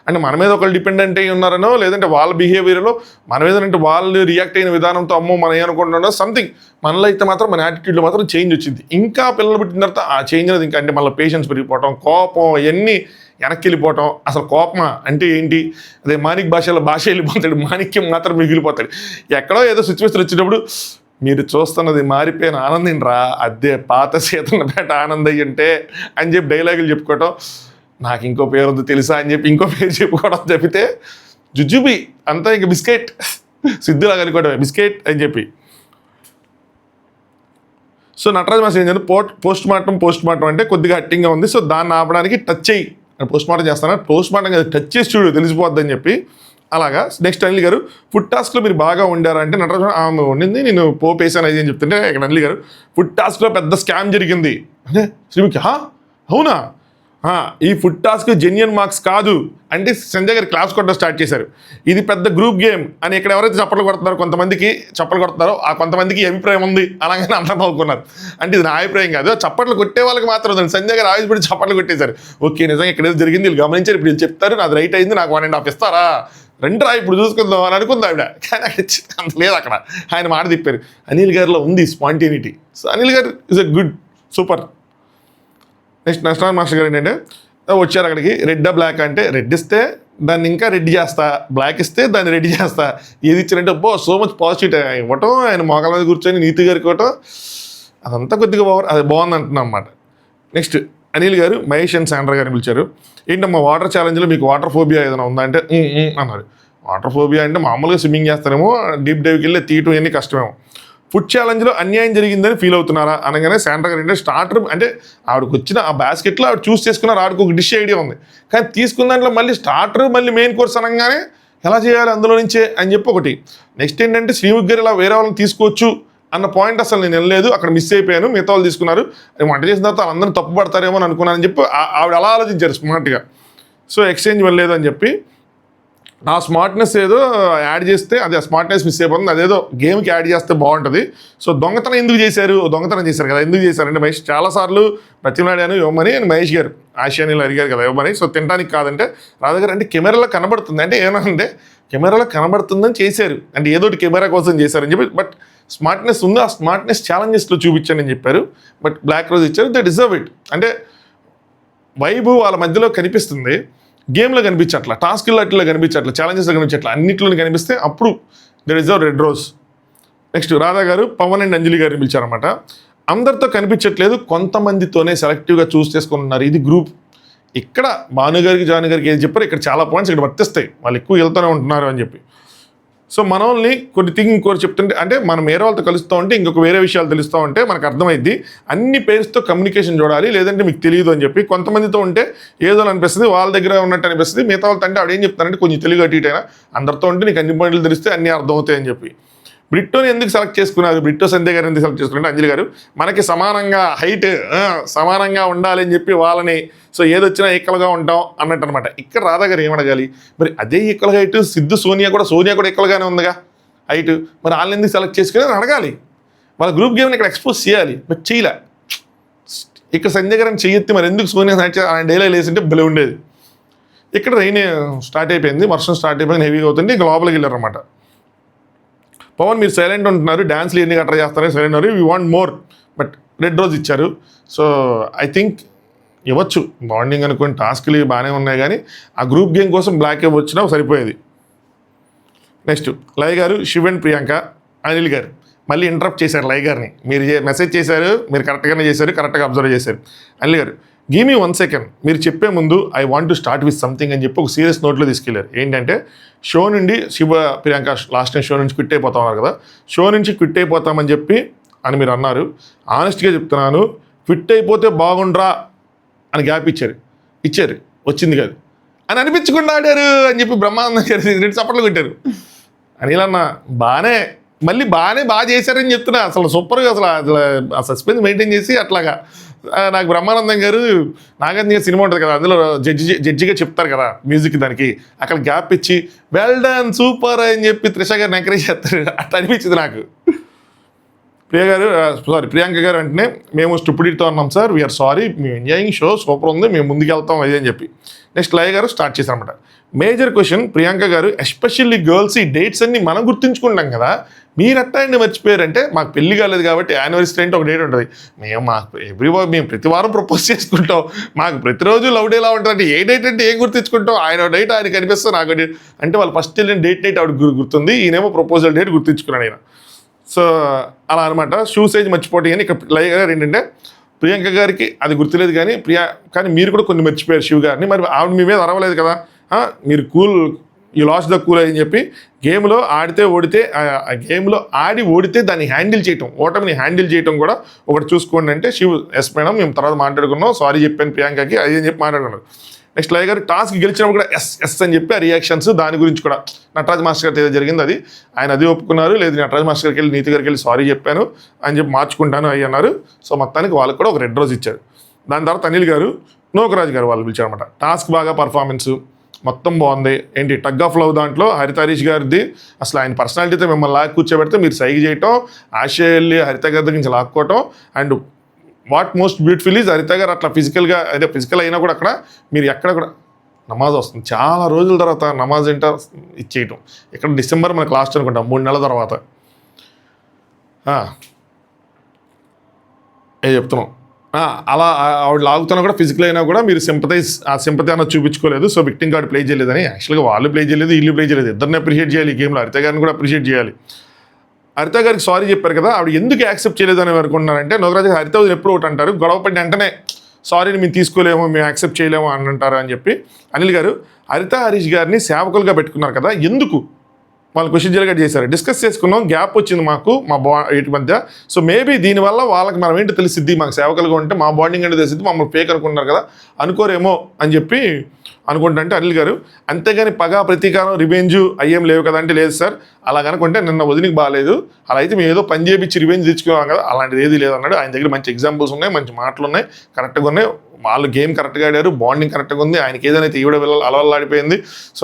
అంటే మన మీద ఒకళ్ళు డిపెండెంట్ అయ్యి ఉన్నారనో లేదంటే వాళ్ళ బిహేవియర్లో మన మీద అంటే వాళ్ళు రియాక్ట్ అయిన విధానంతో అమ్మో మనం ఏమనుకుంటున్నాడో సంథింగ్, మనలో అయితే మాత్రం మన యాటిట్యూడ్లో మాత్రం చేంజ్ వచ్చింది. ఇంకా పిల్లలు పుట్టిన తర్వాత ఆ చేంజ్ అనేది ఇంకా అంటే మళ్ళీ పేషెన్స్ పెరిగిపోవటం, కోపం ఇవన్నీ వెనక్కి వెళ్ళిపోవటం. అసలు కోపమా అంటే ఏంటి, అదే మాణిక్ భాష వెళ్ళిపోతాడు, మాణిక్యం మాత్రం మిగిలిపోతాడు. ఎక్కడో ఏదో సిచ్యువేషన్ వచ్చినప్పుడు మీరు చూస్తున్నది మారిపోయిన ఆనందం రా, అదే పాత సీతన్నపేట ఆనందయ్య అంటే అని చెప్పి డైలాగులు చెప్పుకోవటం, నాకు ఇంకో పేరు వద్దు తెలుసా అని చెప్పి ఇంకో పేరు చెప్పుకోవడం తప్పితే జుజుబి అంతా ఇంక బిస్కెట్ సిద్ధులాగా అనుకోవడమే బిస్కెట్ అని చెప్పి. సో నటరాజ్ మాస్టర్ ఏం చేయాలి, పోస్ట్ మార్టం అంటే కొద్దిగా అట్టింగ్గా ఉంది, సో దాన్ని ఆపడానికి టచ్ చేయి, పోస్ట్ మార్టం చేస్తాను, పోస్ట్ మార్టం కదా టచ్ చేసి చూడు తెలిసిపోద్ది అని చెప్పి. అలాగా నెక్స్ట్ అనిల్ గారు ఫుడ్ టాస్క్లో మీరు బాగా వండారా అంటే నటరాజ్ ఆమె వండింది నేను పోపేసాను అది అని చెప్తుంటే ఇక్కడ అనిల్ గారు ఫుడ్ టాస్క్లో పెద్ద స్కామ్ జరిగింది అంటే శ్రీముఖి అవునా, ఈ ఫుడ్ టాస్క్ జెన్యున్ మార్క్స్ కాదు అంటే సంజయ్ గారు క్లాస్ కొట్టడం స్టార్ట్ చేశారు. ఇది పెద్ద గ్రూప్ గేమ్ అని ఇక్కడ ఎవరైతే చప్పట్లు కొడుతున్నారో కొంతమందికి చప్పట్లు కొడుతున్నారో ఆ కొంతమందికి అభిప్రాయం ఉంది, అలాగని అందరూ నవ్వుకున్నారు. అంటే ఇది నా అభిప్రాయం కాదు, చప్పట్లు కొట్టే వాళ్ళకి మాత్రం ఉంది. సంజయ్ గారు ఆవేశపడి చప్పట్లు కొట్టేశారు. ఓకే నిజంగా ఇక్కడ ఏదో జరిగింది వీళ్ళు గమనించారు, ఇప్పుడు వీళ్ళు చెప్తారు నాది రైట్ అయింది, నాకు 1.5 ఇస్తారా, రెండురా ఇప్పుడు చూసుకుందాం అని అనుకుంది ఆవిడ. కానీ అంత లేదు అక్కడ, ఆయన మాట తిప్పారు. అనిల్ గారిలో ఉంది స్పాంటేనిటీ. సో అనిల్ గారు is a good super. Next Nataraj master గారు ఏంటంటే వచ్చారు అక్కడికి, రెడ్డా బ్లాక్ అంటే రెడ్ ఇస్తే దాన్ని ఇంకా రెడ్ చేస్తా, బ్లాక్ ఇస్తే దాన్ని రెడ్ చేస్తా, ఏది ఇచ్చారంటే సో మచ్ పాజిటివ్ ఇవ్వటం, ఆయన మోకాల మీద కూర్చొని నీతి గారికి ఇవ్వటం, అదంతా కొద్దిగా అది బాగుంది అంటున్నాం అన్నమాట. నెక్స్ట్ అనిల్ గారు మహేష్ అండ్ శాండ్రా గారిని పిలిచారు. ఏంటమ్మా వాటర్ ఛాలెంజ్లో మీకు వాటర్ ఫోబియా ఏదైనా ఉందా అంటే అన్నారు. వాటర్ ఫోబియా అంటే మామూలుగా స్విమ్మింగ్ చేస్తారేమో, డీప్ డైవ్కి వెళ్ళి తీయటం ఇవన్నీ కష్టమేమో. ఫుడ్ ఛాలెంజ్లో అన్యాయం జరిగిందని ఫీల్ అవుతున్నారా అనగానే శాండ్రా గారు అంటే స్టార్టర్ అంటే ఆవిడకి వచ్చిన ఆ బాస్కెట్లో ఆవిడ చూస్ చేసుకున్నారు, ఆవిడకి ఒక డిష్ ఐడియా ఉంది, కానీ తీసుకున్న దాంట్లో మళ్ళీ స్టార్టర్ మళ్ళీ మెయిన్ కోర్స్ అనగానే ఎలా చేయాలి అందులో నుంచే అని చెప్పి ఒకటి. నెక్స్ట్ ఏంటంటే శ్రీముఖి గారు ఇలా వేరే వాళ్ళని తీసుకోవచ్చు అన్న పాయింట్ అసలు నేను వెళ్ళలేదు, అక్కడ మిస్ అయిపోయాను, మిగతా వాళ్ళు తీసుకున్నారు, వంట చేసిన తర్వాత వాళ్ళందరూ తప్పు పడతారేమో అని అనుకున్నానని చెప్పి ఆవిడ అలా ఆలోచించారు స్మార్ట్గా. సో ఎక్స్చేంజ్ వెళ్ళలేదు అని చెప్పి ఆ స్మార్ట్నెస్ ఏదో యాడ్ చేస్తే అది ఆ స్మార్ట్నెస్ మిస్ అయిపోతుంది, అదేదో గేమ్కి యాడ్ చేస్తే బాగుంటుంది. సో దొంగతనం ఎందుకు చేశారు, దొంగతనం చేశారు కదా, ఎందుకు చేశారంటే మహేష్ చాలాసార్లు ప్రతిమలాడాను ఇవ్వమని మహేష్ గారు ఆసియానీలు అడిగారు కదా ఇవ్వమని. సో తినడానికి కాదంటే రాధా గారు అంటే కెమెరాలో కనబడుతుంది అంటే ఏమన్నా కెమెరాలో కనబడుతుందని చేశారు అంటే ఏదోటి కెమెరా కోసం చేశారని చెప్పి, బట్ స్మార్ట్నెస్ ఉంది, ఆ స్మార్ట్నెస్ ఛాలెంజెస్లో చూపించానని చెప్పారు. బట్ బ్లాక్ రోజ్ ఇచ్చారు, దే డిజర్వ్ ఇట్. అంటే వైబు వాళ్ళ మధ్యలో కనిపిస్తుంది, గేమ్లో కనిపించట్లా, టాస్క్లో అట్లా కనిపించట్లా, ఛాలెంజెస్లో కనిపించట్లా, అన్నింటిలో కనిపిస్తే అప్పుడు they deserve red rose. Next Radha గారు పవన్ అండ్ అంజలి గారిని పిలిచారన్నమాట. అందరితో కనిపించట్లేదు, కొంతమందితోనే సెలెక్టివ్గా చూస్ చేసుకున్నారు, ఇది గ్రూప్. ఇక్కడ భాను గారికి జాను గారికి ఏది చెప్పారు, ఇక్కడ చాలా పాయింట్స్ ఇక్కడ వర్తిస్తాయి, వాళ్ళు ఎక్కువ వెళ్తూనే ఉంటున్నారు అని చెప్పి. సో మనల్ని కొన్ని థింగ్ ఇంకోటి చెప్తుంటే అంటే మనం వేరే వాళ్ళతో కలుస్తూ ఉంటే ఇంకొక వేరే విషయాలు తెలుస్తూ ఉంటే మనకు అర్థమైద్ది, అన్ని పేర్స్తో కమ్యూనికేషన్ చూడాలి, లేదంటే మీకు తెలియదు అని చెప్పి. కొంతమందితో ఉంటే ఏదో అనిపిస్తుంది, వాళ్ళ దగ్గర ఉన్నట్టు అనిపిస్తుంది, మిగతా వాళ్ళతో అంటే ఆవిడ ఏం చెప్తారంటే కొంచెం తెలుగు అటు ఇటైనా, అందరితో ఉంటే నీకు అన్ని పాయింట్లు తెలిస్తే అన్నీ అర్థమవుతాయని చెప్పి. బ్రిట్టోని ఎందుకు సెలెక్ట్ చేసుకున్నారు, బ్రిట్టో సంధ్య గారు ఎందుకు సెలెక్ట్ చేసుకున్నారు అంజలి గారు, మనకి సమానంగా హైట్ సమానంగా ఉండాలి అని చెప్పి వాళ్ళని, సో ఏదొచ్చినా ఈక్వల్గా ఉంటాం అన్నట్టు అనమాట. ఇక్కడ రాధా గారు ఏమడగాలి, మరి అదే ఈక్వల్ హైట్ సిద్ధు సోనియా కూడా ఈక్వల్గానే ఉందిగా హైట్, మరి వాళ్ళని ఎందుకు సెలెక్ట్ చేసుకుని అడగాలి, వాళ్ళ గ్రూప్ గేమ్ని ఇక్కడ ఎక్స్పోజ్ చేయాలి, బట్ చేయలే. ఇక్కడ సంజయ్ గారిని చెయ్యెత్తి మరి ఎందుకు సోనియా ఆయన డైలాగ్ వేసింటే భలే ఉండేది. ఇక్కడ రైన్ స్టార్ట్ అయిపోయింది, వర్షం స్టార్ట్ అయిపోయింది, హెవీగా అవుతుంది, ఇంకా లోపలికి వెళ్ళారనమాట. పవన్ మీరు సైలెంట్ ఉంటున్నారు, డ్యాన్స్లు ఎన్ని గట్రా చేస్తారు, సైలెంట్ ఉన్నారు, we want more, but red rose ఇచ్చారు. సో ఐ థింక్ ఇవ్వచ్చు, బాండింగ్ అనుకుని టాస్క్లు బాగానే ఉన్నాయి కానీ ఆ గ్రూప్ గేమ్ కోసం బ్లాక్ వచ్చినా సరిపోయేది. నెక్స్ట్ లయ గారు, శివ్ అండ్ ప్రియాంక, అనిల్ గారు మళ్ళీ ఇంటరప్ట్ చేశారు లయ గారిని. మీరు మెసేజ్ చేశారు, మీరు కరెక్ట్గానే చేశారు, కరెక్ట్గా అబ్జర్వ్ చేశారు. అనిల్ గారు గివ్ మీ 1 సెకండ్, మీరు చెప్పే ముందు I want to start with something అని చెప్పి ఒక సీరియస్ నోట్లో తీసుకెళ్లారు. ఏంటంటే షో నుండి Shiva Priyanka last time show నుంచి క్విట్ అయిపోతామన్నారు కదా, షో నుంచి క్విట్ అయిపోతామని చెప్పి అని మీరు అన్నారు. ఆనెస్ట్గా చెప్తున్నాను, క్విట్ అయిపోతే బాగుండ్రా అని గ్యాప్ ఇచ్చారు, వచ్చింది కాదు అని అనిపించకుండా ఆడారు అని చెప్పి బ్రహ్మానందం గారు 2 చప్పట్లు కొట్టారు. అనిల్ అన్న బాగా చేశారని చెప్తున్నా, అసలు సూపర్గా అసలు ఆ సస్పెన్స్ మెయింటైన్ చేసి అట్లాగా. నాకు బ్రహ్మానందం గారు నాగార్జున గారు సినిమా ఉంటుంది కదా, అందులో జడ్జిగా చెప్తారు కదా మ్యూజిక్, దానికి అక్కడ గ్యాప్ ఇచ్చి వెల్ డన్ సూపర్ అని చెప్పి త్రిష గారిని ఎంకరేజ్ చేస్తారు, అట్లా అనిపించింది నాకు. ప్రియాంక గారు వెంటనే మేము స్టూపిడిటీతో అన్నాం సార్, వీఆర్ సారీ, మేము ఎంజాయింగ్ షో సూపర్ ఉంది, మేము ముందుకు వెళ్తాం అది అని చెప్పి. నెక్స్ట్ లయ గారు స్టార్ట్ చేశారనమాట. మేజర్ క్వశ్చన్ ప్రియాంక గారు, ఎస్పెషల్లీ గర్ల్స్ ఈ డేట్స్ అన్ని మనం గుర్తుంచుకుంటాం కదా, మీరు అట్టాన్ని మర్చిపోయారంటే మాకు పెళ్లి కాలేదు కాబట్టి యానివర్సరీ అంటే ఒక డేట్ ఉంటుంది, మేము ప్రతి వారం ప్రపోజ్ చేసుకుంటాం, మాకు ప్రతిరోజు లవ్ డేలా ఉంటుంది, అంటే ఏ డేట్ అంటే ఏం గుర్తించుకుంటాం, ఆయన డేట్ ఆయన కనిపిస్తుంది నాకు డేట్ అంటే వాళ్ళు ఫస్ట్ వెళ్ళిన డేట్ నైట్ ఆవిడ గుర్తుంది, ఈయనేమో ప్రపోజల్ డేట్ గుర్తించుకున్నాడు ఆయన. సో అలా అనమాట. షూ సైజ్ మర్చిపోవటం అని ఇక్కడ లయ గారు ఏంటంటే ప్రియాంక గారికి అది గుర్తులేదు కానీ మీరు కూడా కొన్ని మర్చిపోయారు శివ్ గారిని, మరి ఆవిడ మీ మీద అరవలేదు కదా, మీరు యూ లాస్ట్ ద కూల్ అని చెప్పి గేమ్లో ఆడి ఓడితే దాన్ని హ్యాండిల్ చేయటం, ఓటమిని హ్యాండిల్ చేయటం కూడా ఒకటి చూసుకోండి అంటే శివ్ ఎస్ మేడం మేము తర్వాత మాట్లాడుకున్నాం, సారీ చెప్పాను ప్రియాంకకి అది అని చెప్పి మాట్లాడుకున్నారు. నెక్స్ట్ లయ గారు టాస్క్ గెలిచినప్పుడు కూడా ఎస్ అని చెప్పి ఆ రియాక్షన్స్ దాని గురించి కూడా నటరాజ్ మాస్టర్ గారితో ఏదో జరిగింది ఆయన అది ఒప్పుకున్నారు, లేదు నటరాజ్ మాస్టర్ గారికి వెళ్ళి నీతి గారికి వెళ్ళి సారీ చెప్పాను అని చెప్పి మార్చుకుంటాను అవి అన్నారు. సో మొత్తానికి వాళ్ళకి కూడా ఒక రెడ్ రోజ్ ఇచ్చారు. దాని తర్వాత అనిల్ గారు, నోకరాజ్ గారు వాళ్ళు పిలిచారనమాట. టాస్క్ బాగా పర్ఫార్మెన్స్ మొత్తం బాగుంది, ఏంటి టగ్ ఆఫ్ లవ్ దాంట్లో హరిత హరీష్ గారిది అసలు ఆయన పర్సనాలిటీతో మిమ్మల్ని లాక్ కూర్చోబెడితే మీరు సైగ చేయటం, ఆశయ వెళ్ళి హరిత గారి దగ్గర నుంచి లాక్కోవటం, and what most beautiful is Haritha గారు అట్లా ఫిజికల్ అయినా కూడా అక్కడ మీరు ఎక్కడ కూడా నమాజ్ వస్తుంది, చాలా రోజుల తర్వాత నమాజ్ ఏంటో ఇచ్చేయటం. ఇక్కడ డిసెంబర్ మనకు లాస్ట్ అనుకుంటాం, 3 నెలల తర్వాత చెప్తున్నాం. అలా ఆవిడ లాగుతున్నా కూడా ఫిజికల్ అయినా కూడా మీరు సింపతి అన్నది చూపించుకోలేదు. సో విక్టింగ్ కార్డ్ ప్లే చేయలేదని, యాక్చువల్గా వాళ్ళు ప్లే చేయలేదు, వీళ్ళు ప్లే చేయలేదు, ఇద్దరిని అప్రిషియేట్ చేయాలి ఈ గేమ్లో, హరిత గారిని కూడా అప్రిషియేట్ చేయాలి. హరిత గారికి సారీ చెప్పారు కదా, ఆవిడ ఎందుకు యాక్సెప్ట్ చేయలేదని అనుకుంటున్నారంటే నోకరాజ్ హరిత ఎప్పుడు ఒకటి అంటారు, గొడవపడి వెంటనే సారీని మేము తీసుకోలేము, మేము యాక్సెప్ట్ చేయలేము అని అంటారు అని చెప్పి. అనిల్ గారు హరిత హరీష్ గారిని సేవకులుగా పెట్టుకున్నారు కదా, ఎందుకు వాళ్ళు క్వశ్చన్ జరిగేట్ చేశారు, డిస్కస్ చేసుకున్నాం, గ్యాప్ వచ్చింది మాకు మా వీటి మధ్య, సో మేబీ దీనివల్ల వాళ్ళకి మనం ఏంటో తెలిసిద్ది, మాకు సేవకులుగా ఉంటే మా బాండింగ్ అంటే తెలిసిద్ది, మమ్మల్ని ఫేక్ అనుకుంటున్నారు కదా, అనుకోరేమో అని చెప్పి అనుకుంటుంటే అనిల్ గారు, అంతేగాని పగ ప్రతీకారం రివెంజ్ అయ్యేం లేవు కదా అంటే, లేదు సార్ అలా కనుకుంటే నిన్న వదినికి బాగాలేదు, అలా అయితే మేము ఏదో పని చేయించి రివెంజ్ తెచ్చుకున్నాం కదా, అలాంటిది ఏది లేదన్నాడు. ఆయన దగ్గర మంచి ఎగ్జాంపుల్స్ ఉన్నాయి, మంచి మాటలు ఉన్నాయి, కరెక్ట్గా ఉన్నాయి, వాళ్ళు గేమ్ కరెక్ట్గా ఆడారు, బాండింగ్ కరెక్ట్గా ఉంది, ఆయనకి ఏదైతే ఈవిడ అలవల్లాడిపోయింది. సో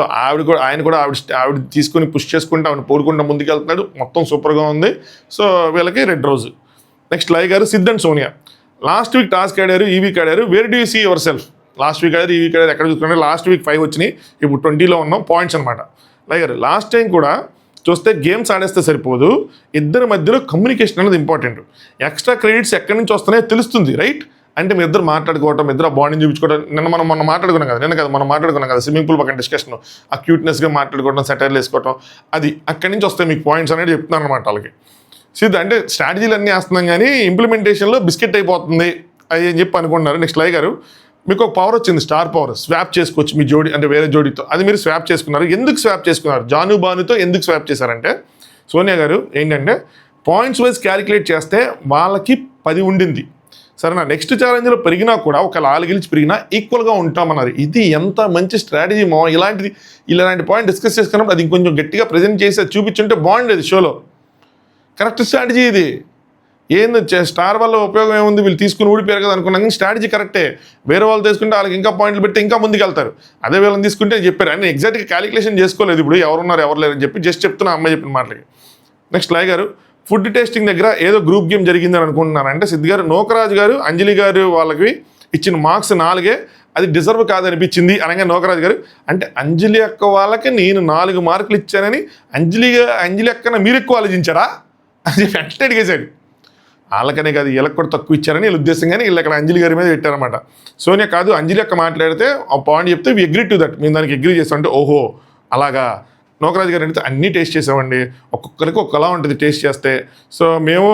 ఆయన కూడా ఆవిడ తీసుకుని పుష్ చేసుకుంటూ ఆవిడ పోడుకుంటూ ముందుకు వెళ్తున్నాడు, మొత్తం సూపర్గా ఉంది. సో వీళ్ళకి రెడ్ రోజ్. నెక్స్ట్ లయ గారు, Siddh and Sonia last week task ఆడారు, ఈ వీక్ ఆడారు, where do you see yourself? Last week ఆడారు, ఈ వీక్ ఆడారు, ఎక్కడ చూసుకుంటే లాస్ట్ వీక్ 5 వచ్చినాయి, ఇప్పుడు 20లో ఉన్నాం పాయింట్స్ అనమాట. లయ గారు లాస్ట్ టైం కూడా చూస్తే గేమ్స్ ఆడేస్తే సరిపోదు, ఇద్దరి మధ్యలో కమ్యూనికేషన్ అనేది ఇంపార్టెంట్, ఎక్స్ట్రా క్రెడిట్స్ ఎక్కడి నుంచి వస్తున్నాయో తెలుస్తుంది, రైట్? అంటే మీ ఇద్దరు మాట్లాడుకోవటం, ఇద్దరు బాండింగ్ చూపించుకోవడం, మనం మాట్లాడుకున్నాం కదా స్విమ్మింగ్ పూల్ పక్కన డిస్కషన్, ఆ క్యూట్నెస్గా మాట్లాడుకోవడం, సెటైర్లు వేసుకోవటం, అది అక్కడి నుంచి వస్తాయి మీకు పాయింట్స్ అనేది చెప్తున్నాను అనమాట వాళ్ళకి. సిద్ధ అంటే స్ట్రాటజీలు అన్నీ వేస్తున్నాం కానీ ఇంప్లిమెంటేషన్లో బిస్కెట్ అయిపోతుంది అది అని చెప్పి అనుకుంటున్నారు. నెక్స్ట్ లయ గారు, మీకు ఒక పవర్ వచ్చింది, స్టార్ పవర్, స్వాప్ చేసుకోవచ్చు మీ జోడి అంటే వేరే జోడితో, అది మీరు స్వాప్ చేసుకున్నారు. ఎందుకు స్వాప్ చేసుకున్నారు? జాను బానుతో ఎందుకు స్వాప్ చేశారంటే, సోనియా గారు ఏంటంటే పాయింట్స్ వైజ్ క్యాలిక్యులేట్ చేస్తే వాళ్ళకి 10 ఉండింది, సరేనా, నెక్స్ట్ ఛాలెంజ్లో పెరిగినా కూడా ఒక 4 గెలిచి పెరిగినా ఈక్వల్గా ఉంటామన్నారు. ఇది ఎంత మంచి స్ట్రాటజీ ఇలాంటి పాయింట్ డిస్కస్ చేసుకున్నప్పుడు అది ఇంకొంచెం గట్టిగా ప్రజెంట్ చేసి చూపించుంటే బాగుండేది షోలో. కరెక్ట్ స్ట్రాటజీ ఇది. ఏంది స్టార్ వల్ల ఉపయోగం ఏముంది, వీళ్ళు తీసుకుని ఊడిపోయారు కదా అనుకున్నాం, కానీ స్ట్రాటజీ కరెక్టే. వేరే వాళ్ళు తీసుకుంటే వాళ్ళకి ఇంకా పాయింట్లు పెట్టి ఇంకా ముందుకు వెళ్తారు, అదే వీళ్ళని తీసుకుంటే చెప్పారు అని ఎగ్జాక్ట్గా క్యాలిక్యులేషన్ చేసుకోలేదు ఇప్పుడు ఎవరున్నారు ఎవరు లేరని చెప్పి జస్ట్ చెప్తున్నా అమ్మాయి చెప్పిన మాటలకి. నెక్స్ట్ లయ గారు, ఫుడ్ టేస్టింగ్ దగ్గర ఏదో గ్రూప్ గేమ్ జరిగిందని అనుకుంటున్నాను. అంటే సిద్ధి గారు, నూకరాజు గారు అంజలి గారు వాళ్ళకి ఇచ్చిన మార్క్స్ 4 అది డిజర్వ్ కాదనిపించింది అనగా నూకరాజు గారు, అంటే అంజలి అక్క వాళ్ళకి నేను 4 మార్కులు ఇచ్చానని అంజలి అక్కన మీరు ఎక్కువ ఆలోచించారా అని చెప్పి వెంటనే అడిగేశాడు. వాళ్ళకనే కాదు వీళ్ళకి కూడా తక్కువ ఇచ్చారని వీళ్ళ ఉద్దేశం, కానీ వీళ్ళు అక్కడ అంజలి గారి మీద పెట్టారనమాట. సోనియా కాదు అంజలి అక్క మాట్లాడితే ఆ పాయింట్ చెప్తే వి అగ్రీ టు దట్, మేము దానికి అగ్రీ చేస్తాం అంటే ఓహో అలాగా. నూకరాజు గారు అడిగితే అన్నీ టేస్ట్ చేసామండి, ఒక్కొక్కరికి ఒక్కలా ఉంటుంది టేస్ట్ చేస్తే. సో మేము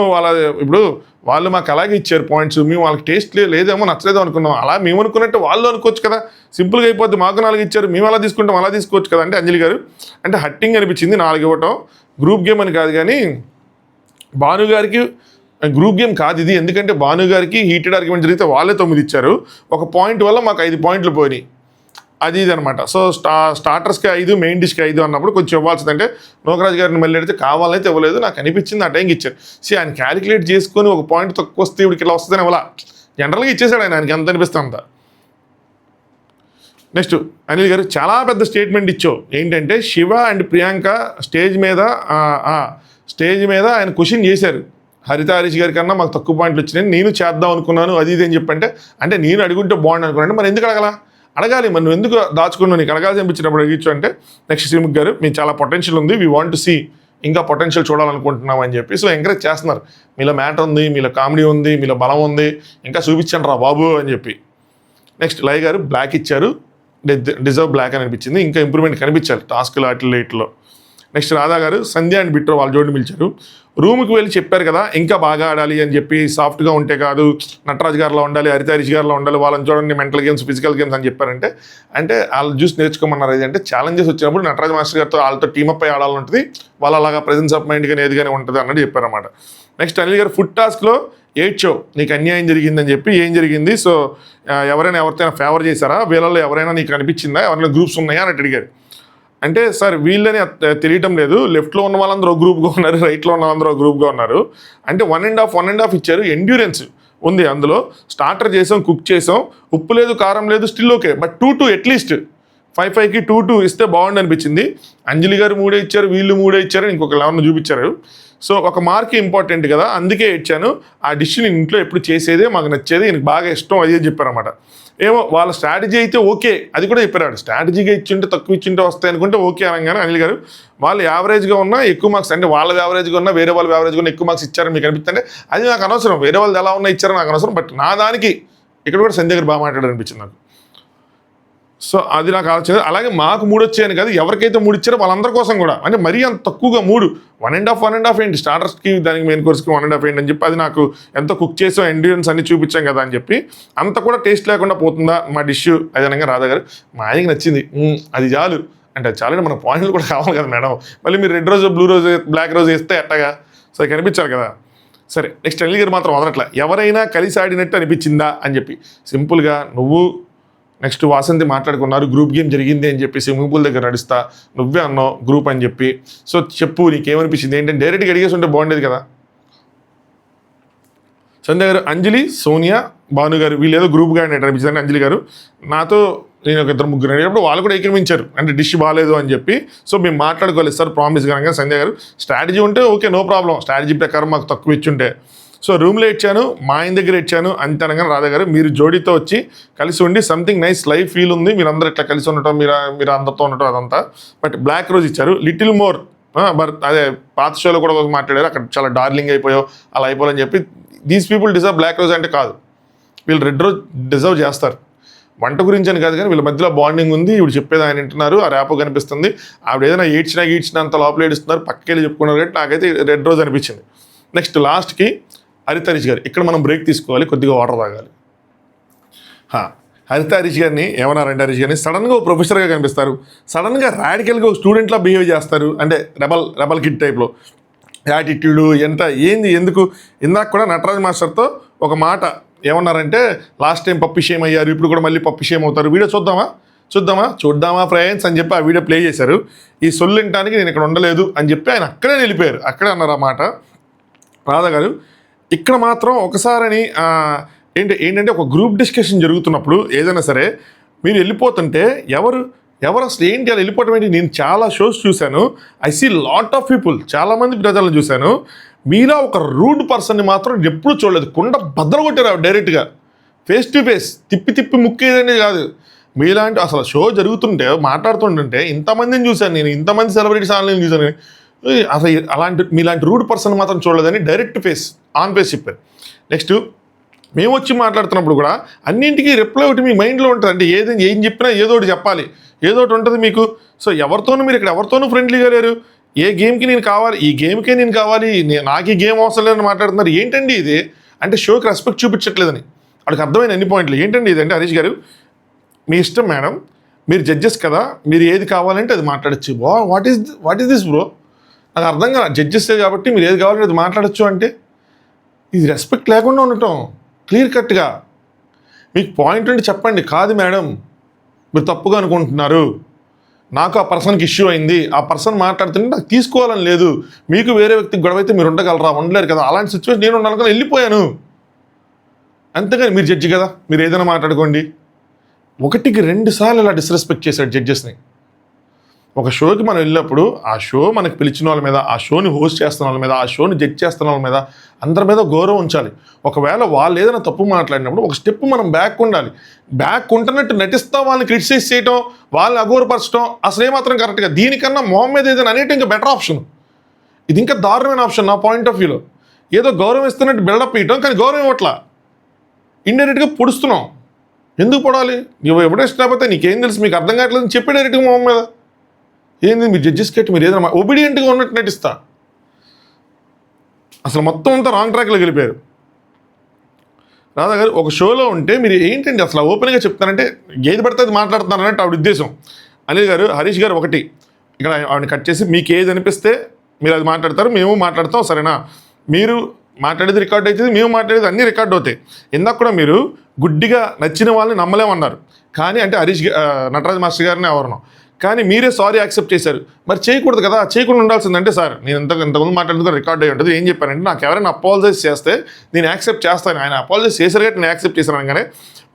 ఇప్పుడు వాళ్ళు మాకు అలాగే ఇచ్చారు పాయింట్స్, మేము వాళ్ళకి టేస్ట్ లేదేమో నచ్చలేదో అనుకున్నాం, అలా మేము అనుకున్నట్టు వాళ్ళు అనుకోవచ్చు కదా, సింపుల్గా అయిపోద్ది, మాకు 4 ఇచ్చారు మేము అలా తీసుకుంటాం అలా తీసుకోవచ్చు కదా అంటే అంజలి గారు అంటే హట్టింగ్ అనిపించింది 4 ఇవ్వటం. గ్రూప్ గేమ్ అని కాదు కానీ భాను గారికి గ్రూప్ గేమ్ కాదు ఇది, ఎందుకంటే భాను గారికి హీటెడ్ ఆర్గ్యుమెంట్ జరిగితే వాళ్ళే 9 ఇచ్చారు, ఒక పాయింట్ వల్ల మాకు 5 పాయింట్లు పోయినాయి, అది ఇది అనమాట. సో స్టార్టర్స్కి 5 మెయిన్ డిష్కి 5 అన్నప్పుడు కొంచెం ఇవ్వాల్సిందంటే నూకరాజు గారిని మళ్ళీ అడిగితే కావాలైతే ఇవ్వలేదు, నాకు అనిపించింది ఆ టైంకి ఇచ్చారు. ఆయన క్యాలిక్యులేట్ చేసుకొని ఒక పాయింట్ తక్కువ వస్తే ఇవిడికి ఇలా వస్తుందని ఇవ్వాల, జనరల్గా ఇచ్చేసాడు ఆయనకి ఎంత అనిపిస్తే అంత. నెక్స్ట్ అనిల్ గారు చాలా పెద్ద స్టేట్మెంట్ ఇచ్చావు, ఏంటంటే శివ అండ్ ప్రియాంక స్టేజ్ మీద ఆయన క్వశ్చన్ చేశారు, హరిత హరీష్ గారి కన్నా మాకు తక్కువ పాయింట్లు వచ్చినాయి, నేను చేద్దాం అనుకున్నాను అది ఇది అని చెప్పంటే, అంటే నేను అడుగుంటే బాగుండు అనుకున్నాను, మరి ఎందుకు అడగాలి మరి నువ్వు ఎందుకు దాచుకున్నావు, నీకు అడగాల్సి అనిపించినప్పుడు అడిగించు అంటే నెక్స్ట్ శ్రీముఖ్ గారు మీకు చాలా పొటెన్షియల్ ఉంది, వీ వాంట్ టు సీ, ఇంకా పొటెన్షియల్ చూడాలనుకుంటున్నాం అని చెప్పి సో ఎంకరేజ్ చేస్తున్నారు, మీలో మ్యాటర్ ఉంది, మీలో కామెడీ ఉంది, మీలో బలం ఉంది, ఇంకా చూపించండి రా బాబు అని చెప్పి. నెక్స్ట్ లయ గారు బ్లాక్ ఇచ్చారు, డిజర్వ్ బ్లాక్ అని అనిపించింది, ఇంకా ఇంప్రూవ్మెంట్ కనిపించాలి టాస్క్లో అట్లీట్లో. నెక్స్ట్ రాధా గారు సంధ్య అండ్ బిట్రో వాళ్ళ జోడిని పిలిచారు, రూమ్కి వెళ్ళి చెప్పారు కదా ఇంకా బాగా ఆడాలి అని చెప్పి, సాఫ్ట్గా ఉంటే కాదు నటరాజ్ గారిలో ఉండాలి, హరిత హరీష్ గారిలో ఉండాలి, వాళ్ళని చూడండి మెంటల్ గేమ్స్ ఫిజికల్ గేమ్స్ అని చెప్పారంటే, అంటే వాళ్ళు చూసి నేర్చుకోమన్నారు. ఇది అంటే ఛాలెంజెస్ వచ్చినప్పుడు నటరాజ్ మాస్టర్ గారితో వాళ్ళతో టీమప్ అయి ఆడాలంటుంది, వాళ్ళ అలాగా ప్రెజెన్స్ ఆఫ్ మైండ్ కానీ ఏది కానీ ఉంటుంది అన్నట్టు చెప్పారన్నమాట. నెక్స్ట్ అనిల్ గారు ఫుడ్ టాస్క్లో 8 షో నీకు అన్యాయం జరిగిందని చెప్పి, ఏం జరిగింది, సో ఎవరైనా ఎవరికైనా ఫేవర్ చేశారా, వీళ్ళలో ఎవరైనా నీకు అనిపించిందా, ఎవరైనా గ్రూప్స్ ఉన్నాయా అని అడిగారు. అంటే సార్ వీళ్ళని తెలియటం లేదు, లెఫ్ట్లో ఉన్న వాళ్ళందరూ గ్రూప్గా ఉన్నారు, రైట్లో ఉన్న వాళ్ళందరూ గ్రూప్గా ఉన్నారు, అంటే 1.5 ఇచ్చారు, ఎండ్యూరెన్స్ ఉంది అందులో, స్టార్టర్ చేసాం, కుక్ చేసాం, ఉప్పు లేదు కారం లేదు స్టిల్ ఓకే, బట్ 2 అట్లీస్ట్ 5కి 2 ఇస్తే బాగుండు అనిపించింది. అంజలి గారు 3 ఇచ్చారు, వీళ్ళు 3 ఇచ్చారు, ఇంకొక 11 చూపించారు. సో ఒక మార్క్ ఇంపార్టెంట్ కదా అందుకే ఇచ్చాను, ఆ డిష్ నేను ఇంట్లో ఎప్పుడు చేసేదే మాకు నచ్చేది, నాకు బాగా ఇష్టం అది అని చెప్పారన్నమాట. ఏమో వాళ్ళ స్ట్రాటజీ అయితే ఓకే అది కూడా చెప్పారు, స్ట్రాటజీగా ఇచ్చింటే తక్కువ ఇచ్చింటే వస్తాయి అనుకుంటే ఓకే అనగానే అనిల్ గారు వాళ్ళు యావరేజ్గా ఉన్నా ఎక్కువ మార్క్స్, అంటే వాళ్ళ యావరేజ్గా ఉన్నా వేరే వాళ్ళు యావరేజ్గా ఉన్నా ఎక్కువ మార్క్స్ ఇచ్చారని మీకు అనిపిస్తుంది, అది నాకు అనవసరం, వేరే వాళ్ళు ఎలా ఉన్నా ఇచ్చారో నాకు అనవసరం, బట్ నా దానికి ఇక్కడ కూడా సంధ్య గారు బాగా మాట్లాడారు అనిపించింది నాకు. సో అది నాకు ఆలోచన. అలాగే మాకు 3 వచ్చాయని కాదు, ఎవరికైతే 3 ఇచ్చారో వాళ్ళందరి కోసం కూడా, అంటే మరీ అంత తక్కువగా 3 1.5 ఏంటి, స్టార్టర్స్కి దానికి మెయిన్ కోర్స్కి 1.5 ఏంటి అని చెప్పి, అది నాకు ఎంతో కుక్ చేసాం ఎండ్యూరెన్స్ అన్ని చూపించాం కదా అని చెప్పి, అంత కూడా టేస్ట్ లేకుండా పోతుందా మా డిష్ అది అనగా రాధా గారు మా ఆయనకి నచ్చింది అది చాలు అంటే, చాలంటే మన పాయింట్లు కూడా కావాలి కదా మేడం, మళ్ళీ మీరు రెడ్ రోజు బ్లూ రోజు బ్లాక్ రోజు వేస్తే ఎట్టగా, సో కనిపించాలి కదా. సరే నెక్స్ట్ అనిల్ గారు మాత్రం వదలట్లా, ఎవరైనా కలిసి ఆడినట్టు అనిపించిందా అని చెప్పి, సింపుల్గా నువ్వు నెక్స్ట్ వాసంతి మాట్లాడుకున్నారు, గ్రూప్ గేమ్ జరిగింది అని చెప్పి స్విమ్మింగ్ పూల్ దగ్గర నడుస్తా నువ్వే అన్నావు గ్రూప్ అని చెప్పి, సో చెప్పు నీకేమనిపించింది ఏంటంటే డైరెక్ట్గా అడిగేసి ఉంటే బాగుండేది కదా. సంధ్య గారు అంజలి సోనియా భాను గారు వీళ్ళు ఏదో గ్రూప్గా ఆడినట్టు అనిపించింది, అంజలి గారు నాతో నేను ఒక 2-3 అడిగినప్పుడు వాళ్ళు కూడా ఏకీమించారు అంటే డిష్ బాగాలేదు అని చెప్పి, సో మేము మాట్లాడుకోలేదు సార్ ప్రామిస్ కనుక. సంధ్య గారు స్ట్రాటజీ ఉంటే ఓకే నో ప్రాబ్లం, స్ట్రాటజీ ప్రకారం మాకు తక్కువ ఇచ్చుంటే, సో రూమ్లో ఇచ్చాను మా ఆయన దగ్గర ఇచ్చాను అంతే అనగానే రాధా గారు మీరు జోడీతో వచ్చి కలిసి ఉండి సంథింగ్ నైస్ లైఫ్ ఫీల్ ఉంది, మీరు అందరూ ఇట్లా కలిసి ఉండటం, మీరు అందరితో ఉండటం అదంతా, బట్ బ్లాక్ రోజ్ ఇచ్చారు లిటిల్ మోర్, బట్ అదే పాత షోలో కూడా మాట్లాడారు అక్కడ చాలా డార్లింగ్ అయిపోయావు అలా అయిపోవాలని చెప్పి, these people deserve black rose అంటే కాదు, వీళ్ళు రెడ్ రోజ్ డిజర్వ్ చేస్తారు. వంట గురించి అని కాదు కానీ వీళ్ళ మధ్యలో బాండింగ్ ఉంది, ఇప్పుడు చెప్పేది ఆయన వింటున్నారు, ఆ ర్యాప్ కనిపిస్తుంది, ఆవిడ ఏదైనా ఏడ్చినా అంత లోపల ఏడుస్తున్నారు, పక్కకెళ్ళి చెప్పుకున్నారు కాబట్టి నాకైతే రెడ్ రోజ్ అనిపించింది. నెక్స్ట్ లాస్ట్కి హరిత హరీష్ గారు, ఇక్కడ మనం బ్రేక్ తీసుకోవాలి, కొద్దిగా వాటర్ తాగాలి. హరిత హరీష్ గారిని ఏమన్నారంటే, హరీష్ గారిని సడన్గా ఒక ప్రొఫెసర్గా కనిపిస్తారు, సడన్గా రాడికల్గా ఒక స్టూడెంట్లా బిహేవ్ చేస్తారు, అంటే రెబల్ కిడ్ టైప్లో యాటిట్యూడు ఏంది ఎందుకు. ఇందాక కూడా నటరాజ్ మాస్టర్తో ఒక మాట ఏమన్నారంటే, లాస్ట్ టైం పప్పి షేమ్ అయ్యారు, ఇప్పుడు కూడా మళ్ళీ పప్పి షేమ్ అవుతారు, వీడియో చూద్దామా ఫ్రెండ్స్ అని చెప్పి ఆ వీడియో ప్లే చేశారు. ఈ సొల్లింటానికి నేను ఇక్కడ ఉండలేదు అని చెప్పి ఆయన అక్కడే వెళ్ళిపోయారు, అక్కడే అన్నారు ఆ మాట. రాధా గారు ఇక్కడ మాత్రం ఒకసారని ఏంటంటే ఒక గ్రూప్ డిస్కషన్ జరుగుతున్నప్పుడు ఏదైనా సరే మీరు వెళ్ళిపోతుంటే ఎవరు అసలు ఏంటి అలా వెళ్ళిపోవటం ఏంటి, నేను చాలా షోస్ చూశాను, I see lot of people, చాలామంది ప్రజలను చూశాను, మీలా ఒక రూడ్ పర్సన్ని మాత్రం ఎప్పుడూ చూడలేదు. కుండ బద్దలు కొట్టారు డైరెక్ట్గా, ఫేస్ టు ఫేస్, తిప్పి తిప్పి ముక్కేదనే కాదు. మీలాంటి అసలు షో జరుగుతుంటే మాట్లాడుతుంటుంటే ఇంతమందిని చూశాను నేను, ఇంతమంది సెలబ్రిటీస్ ఆన్లైన్ చూశాను. అసలు మీలాంటి రూడ్ పర్సన్ మాత్రం చూడలేదని డైరెక్ట్ ఫేస్ ఆన్ ఫేస్ చెప్పారు. నెక్స్ట్ మేము వచ్చి మాట్లాడుతున్నప్పుడు కూడా అన్నింటికీ రిప్లై ఒకటి మీ మైండ్లో ఉంటుంది. అంటే ఏం చెప్పినా ఏదో ఒకటి చెప్పాలి, ఏదో ఒకటి ఉంటుంది మీకు. సో ఎవరితోనూ మీరు ఇక్కడ ఎవరితోనూ ఫ్రెండ్లీగా లేరు. ఏ గేమ్కి నేను కావాలి, ఈ గేమ్కే నేను కావాలి, నాకు ఈ గేమ్ అవసరం లేదని మాట్లాడుతున్నారు. ఏంటండి ఇది అంటే షోకి రెస్పెక్ట్ చూపించట్లేదని వాడికి అర్థమైన అన్ని పాయింట్లు. ఏంటండి ఇది అంటే, హరీష్ గారు మీ ఇష్టం మేడం, మీరు జడ్జెస్ కదా, మీరు ఏది కావాలంటే అది మాట్లాడచ్చు. What is this bro? నాకు అర్థం కాదు. జడ్జెస్ కాబట్టి మీరు ఏది కావాలంటే అది మాట్లాడచ్చు అంటే ఇది రెస్పెక్ట్ లేకుండా ఉండటం. క్లియర్ కట్గా మీకు పాయింట్ ఉంటే చెప్పండి. కాదు మేడం మీరు తప్పుగా అనుకుంటున్నారు, నాకు ఆ పర్సన్కి ఇష్యూ అయింది, ఆ పర్సన్ మాట్లాడుతుంటే నాకు తీసుకోవాలని లేదు, మీకు వేరే వ్యక్తికి గొడవ అయితే మీరు ఉండగలరా? ఉండలేరు కదా. అలాంటి సిచ్యువేషన్ నేను ఉండాలి కదా, వెళ్ళిపోయాను. అంతేగాని మీరు జడ్జి కదా, మీరు ఏదైనా మాట్లాడుకోండి. 1కి 2 సార్లు ఇలా డిస్రెస్పెక్ట్ చేశాడు జడ్జెస్ని. ఒక షోకి మనం వెళ్ళినప్పుడు ఆ షో మనకు పిలిచిన వాళ్ళ మీద, ఆ షోని హోస్ట్ చేస్తున్న వాళ్ళ మీద, ఆ షోని జడ్జ్ చేస్తున్న వాళ్ళ మీద అందరి మీద గౌరవం ఉంచాలి. ఒకవేళ వాళ్ళు ఏదైనా తప్పు మాట్లాడినప్పుడు ఒక స్టెప్ మనం బ్యాక్ ఉండాలి. బ్యాక్ ఉంటున్నట్టు నటిస్తా వాళ్ళని క్రిటిసైజ్ చేయడం, వాళ్ళని అగౌరవపరచడం అసలు ఏమాత్రం కరెక్ట్గా. దీనికన్నా మొహం మీద ఏదైనా అనేటి ఇంకా బెటర్ ఆప్షన్. ఇది ఇంకా దారుణమైన ఆప్షన్ నా పాయింట్ ఆఫ్ వ్యూలో. ఏదో గౌరవం ఇస్తున్నట్టు బిల్డప్ ఇవ్వడం, కానీ గౌరవం ఇవ్వట్లా, ఇండైరెక్ట్గా పొడుస్తున్నాం. ఎందుకు పొడాలి? నువ్వు ఎవిడెన్స్ లేకపోతే నీకేం తెలుసు, మీకు అర్థం కావట్లేదు చెప్పి డైరెక్ట్గా మొహం మీద. ఏంది మీ జడ్జెస్ కట్టి మీరు ఏదైనా ఒబీడియంట్గా ఉన్నట్టు నటిస్తా. అసలు మొత్తం అంతా రాంగ్ ట్రాక్లో గెలిపారు. రాధా గారు ఒక షోలో ఉంటే మీరు ఏంటండి అసలు ఓపెన్గా చెప్తారంటే ఏది పడితే అది మాట్లాడుతున్నారన్నట్టు ఆవిడ ఉద్దేశం. అనిల్ గారు, హరీష్ గారు ఒకటి ఇక్కడ ఆవిడని కట్ చేసి మీకు ఏది అనిపిస్తే మీరు అది మాట్లాడతారు, మేము మాట్లాడతాం, సరేనా? మీరు మాట్లాడేది రికార్డ్ అవుతుంది, మేము మాట్లాడేది అన్నీ రికార్డ్ అవుతాయి. ఇందాక కూడా మీరు గుడ్డిగా నచ్చిన వాళ్ళని నమ్మలేమన్నారు. కానీ అంటే నటరాజ్ మాస్టర్ గారిని ఎవరినో, కానీ మీరే సారీ యాక్సెప్ట్ చేశారు. మరి చేయకూడదు కదా, చేయకుండా ఉండాల్సిందంటే సార్ నేను ఇంతకుముందు మాట్లాడుతున్నా రికార్డ్ అయ్యి ఉంటుంది. ఏం చెప్పానంటే నాకు ఎవరైనా అపాలజైజ్ చేస్తే నేను యాక్సెప్ట్ చేస్తాను. ఆయన అపాలజైజ్ చేశారు కాబట్టి నేను యాక్సెప్ట్ చేశాను అనగానే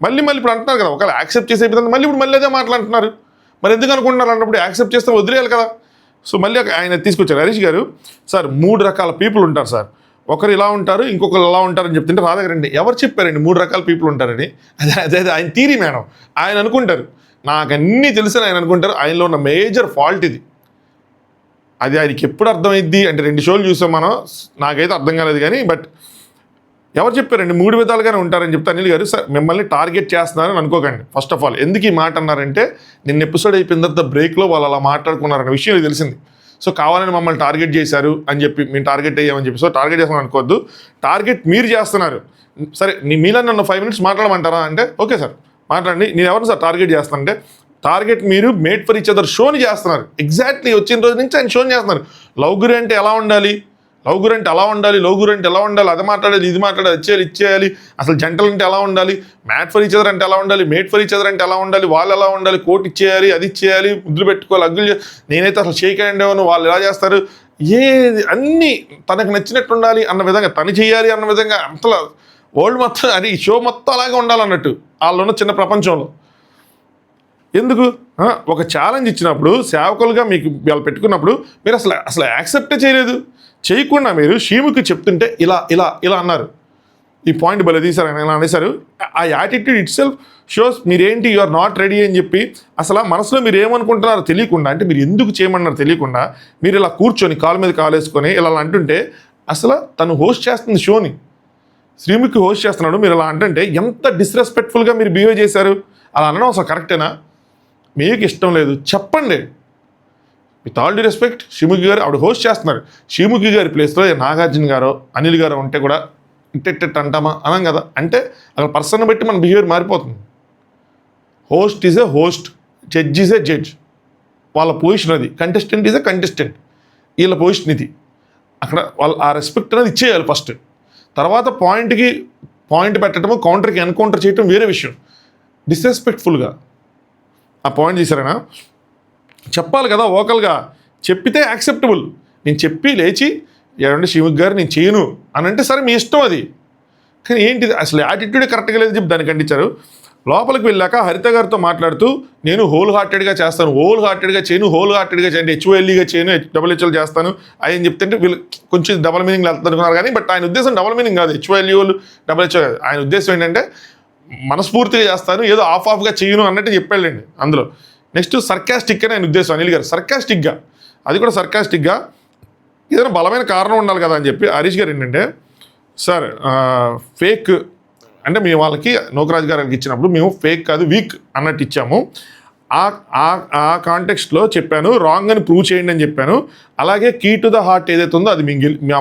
మళ్ళీ ఇప్పుడు అంటున్నారు కదా, ఒకవేళ యాక్సెప్ట్ చేసే విధంగా మళ్ళీ అదే మాట్లాడుతున్నారు. మరి ఎందుకు అనుకుంటున్నారు అన్నప్పుడు యాక్సెప్ట్ చేస్తే వదిలేయాలి కదా. సో మళ్ళీ ఆయన తీసుకొచ్చారు. హరీష్ గారు, సార్ 3 రకాల పీపుల్ ఉంటారు సార్, ఒకరు ఇలా ఉంటారు, ఇంకొకరు ఇలా ఉంటారని చెప్తుంటే రాదగరండి ఎవరు చెప్పారండి 3 రకాల పీపుల్ ఉంటారని? అదే ఆయన థీరీ మేడం. ఆయన అనుకుంటారు నాకు అన్నీ తెలిసిన ఆయన అనుకుంటారు. ఆయనలో ఉన్న మేజర్ ఫాల్ట్ ఇది. అది ఆయనకి ఎప్పుడు అర్థమైద్ది అంటే 2 షోలు చూసాం మనం, నాకైతే అర్థం కాలేదు. కానీ బట్ ఎవరు చెప్పారండి 3 విధాలుగానే ఉంటారని చెప్తే అనిల్ గారు, సార్ మిమ్మల్ని టార్గెట్ చేస్తున్నారని అనుకోకండి. ఫస్ట్ ఆఫ్ ఆల్ ఎందుకు ఈ మాట అన్నారంటే నిన్న ఎపిసోడ్ అయిపోయిన తర్వాత బ్రేక్లో వాళ్ళు అలా మాట్లాడుకున్నారనే విషయం తెలిసింది. సో కావాలని మమ్మల్ని టార్గెట్ చేశారు అని చెప్పి మేము టార్గెట్ అయ్యామని చెప్పి, సో టార్గెట్ చేస్తామని అనుకోవద్దు, టార్గెట్ మీరు చేస్తున్నారు. సరే మీలా నన్ను 5 minutes మాట్లాడమంటారా అంటే ఓకే సార్ మాట్లాడండి, నేను ఎవరిని సార్ టార్గెట్ చేస్తానంటే టార్గెట్ మీరు మేడ్ ఫర్ ఈచ్ అదర్ షోని చేస్తున్నారు. ఎగ్జాక్ట్లీ వచ్చిన రోజు నుంచి ఆయన షోని చేస్తున్నారు. లవ్ గురి అంటే ఎలా ఉండాలి, లవ్ గురి అంటే ఎలా ఉండాలి, లవ్ గురి అంటే ఎలా ఉండాలి, అది మాట్లాడాలి, ఇది మాట్లాడాలి, ఇచ్చేయాలి, అసలు జంటలు అంటే ఎలా ఉండాలి, మ్యాట్ ఫర్ ఈచ్ అదర్ అంటే ఎలా ఉండాలి, మేడ్ ఫర్ ఈచ్ అదర్ అంటే ఎలా ఉండాలి, వాళ్ళు ఎలా ఉండాలి, కోట్ ఇచ్చేయాలి, అది ఇచ్చేయాలి, ముద్దులు పెట్టుకోవాలి, అగ్గులు నేనైతే అసలు షేక్ హ్యాండ్ ఇవ్వను, వాళ్ళు ఎలా చేస్తారు, ఏది అన్నీ తనకు నచ్చినట్టు ఉండాలి అన్న విధంగా, తను చేయాలి అన్న విధంగా, అంతలా వరల్డ్ మొత్తం అది ఈ షో మొత్తం అలాగే ఉండాలన్నట్టు వాళ్ళున్న చిన్న ప్రపంచంలో. ఎందుకు ఒక ఛాలెంజ్ ఇచ్చినప్పుడు సేవకులుగా మీకు వాళ్ళు పెట్టుకున్నప్పుడు మీరు అసలు యాక్సెప్టే చేయలేదు. చేయకుండా మీరు షీముకి చెప్తుంటే ఇలా ఇలా ఇలా అన్నారు, ఈ పాయింట్ భలే తీశారు ఆయన ఇలా అనేసారు. ఆ యాటిట్యూడ్ ఇట్ సెల్ఫ్ షోస్ మీరేంటి యు ఆర్ నాట్ రెడీ అని చెప్పి అసలు మనసులో మీరు ఏమనుకుంటున్నారో తెలియకుండా, అంటే మీరు ఎందుకు చేయమన్నారో తెలియకుండా మీరు ఇలా కూర్చొని కాలు మీద కాలు వేసుకొని ఇలా అంటుంటే అసలు తను హోస్ట్ చేస్తుంది షోని, శ్రీముఖి హోస్ట్ చేస్తున్నాడు, మీరు ఇలా అంటుంటే ఎంత డిస్రెస్పెక్ట్ఫుల్గా మీరు బిహేవ్ చేశారు. అలా అనడం అసలు కరెక్టేనా? మీకు ఇష్టం లేదు చెప్పండి, with all due respect. Sreemukhi గారు ఆవిడ హోస్ట్ చేస్తున్నారు, శ్రీముఖి గారి ప్లేస్లో నాగార్జున గారో అనిల్ గారో ఉంటే కూడా ఇట్టెట్ అంటామా అనం కదా. అంటే అక్కడ పర్సన్ బట్టి మన బిహేవియర్ మారిపోతుంది. Host is a host, judge is a judge, వాళ్ళ పొజిషన్ అది. కంటెస్టెంట్ ఈజ్ ఏ కంటెస్టెంట్, వీళ్ళ పొజిషన్ ఇది. అక్కడ వాళ్ళు ఆ రెస్పెక్ట్ అనేది ఇచ్చేయాలి ఫస్ట్. తర్వాత పాయింట్ పెట్టడము, కౌంటర్కి ఎన్కౌంటర్ చేయటం వేరే విషయం. డిస్రెస్పెక్ట్ఫుల్గా ఆ పాయింట్ తీసారైనా చెప్పాలి కదా, ఓకల్గా చెప్పితే యాక్సెప్టబుల్. నేను చెప్పి లేచి ఏమంటే శ్రీముఖి గారు నేను చేయను అని అంటే సరే మీ ఇష్టం అది. కానీ ఏంటిది అసలు యాటిట్యూడే కరెక్ట్గా లేదు చెప్పి దాన్ని ఖండించారు. లోపలికి వెళ్ళాక హరిత గారితో మాట్లాడుతూ నేను హోల్ హార్టెడ్గా చేస్తాను, హోల్ హార్టెడ్గా చేయండి, హెచ్ఓఎల్ఈగా చేయను, డబ్ల్యూహెచ్ఓలు చేస్తాను అని చెప్తుంటే వీళ్ళు కొంచెం డబల్ మీనింగ్ అనుకున్నారు. కానీ బట్ ఆయన ఉద్దేశం డబల్ మీనింగ్ కాదు, హెచ్ఓఎల్ఈలు డబ్ల్యూహెచ్ఓ కాదు. ఆయన ఉద్దేశం ఏంటంటే మనస్ఫూర్తిగా చేస్తాను, ఏదో ఆఫ్గా చేయను అన్నట్టు చెప్పాడండి అందులో. నెక్స్ట్ సర్కాస్టిక్ అని ఆయన ఉద్దేశం, అనిల్ గారు సర్కాస్టిక్గా, అది కూడా సర్కాస్టిక్గా ఏదైనా బలమైన కారణం ఉండాలి కదా అని చెప్పి. హరీష్ గారు ఏంటంటే సార్ ఫేక్ అంటే మేము వాళ్ళకి నోకరాజు గారికి ఇచ్చినప్పుడు మేము ఫేక్ కాదు వీక్ అన్నట్టు ఇచ్చాము, ఆ కాంటెక్స్ట్లో చెప్పాను, రాంగ్ అని ప్రూవ్ చేయండి అని చెప్పాను. అలాగే కీ టు ద హార్ట్ ఏదైతే ఉందో అది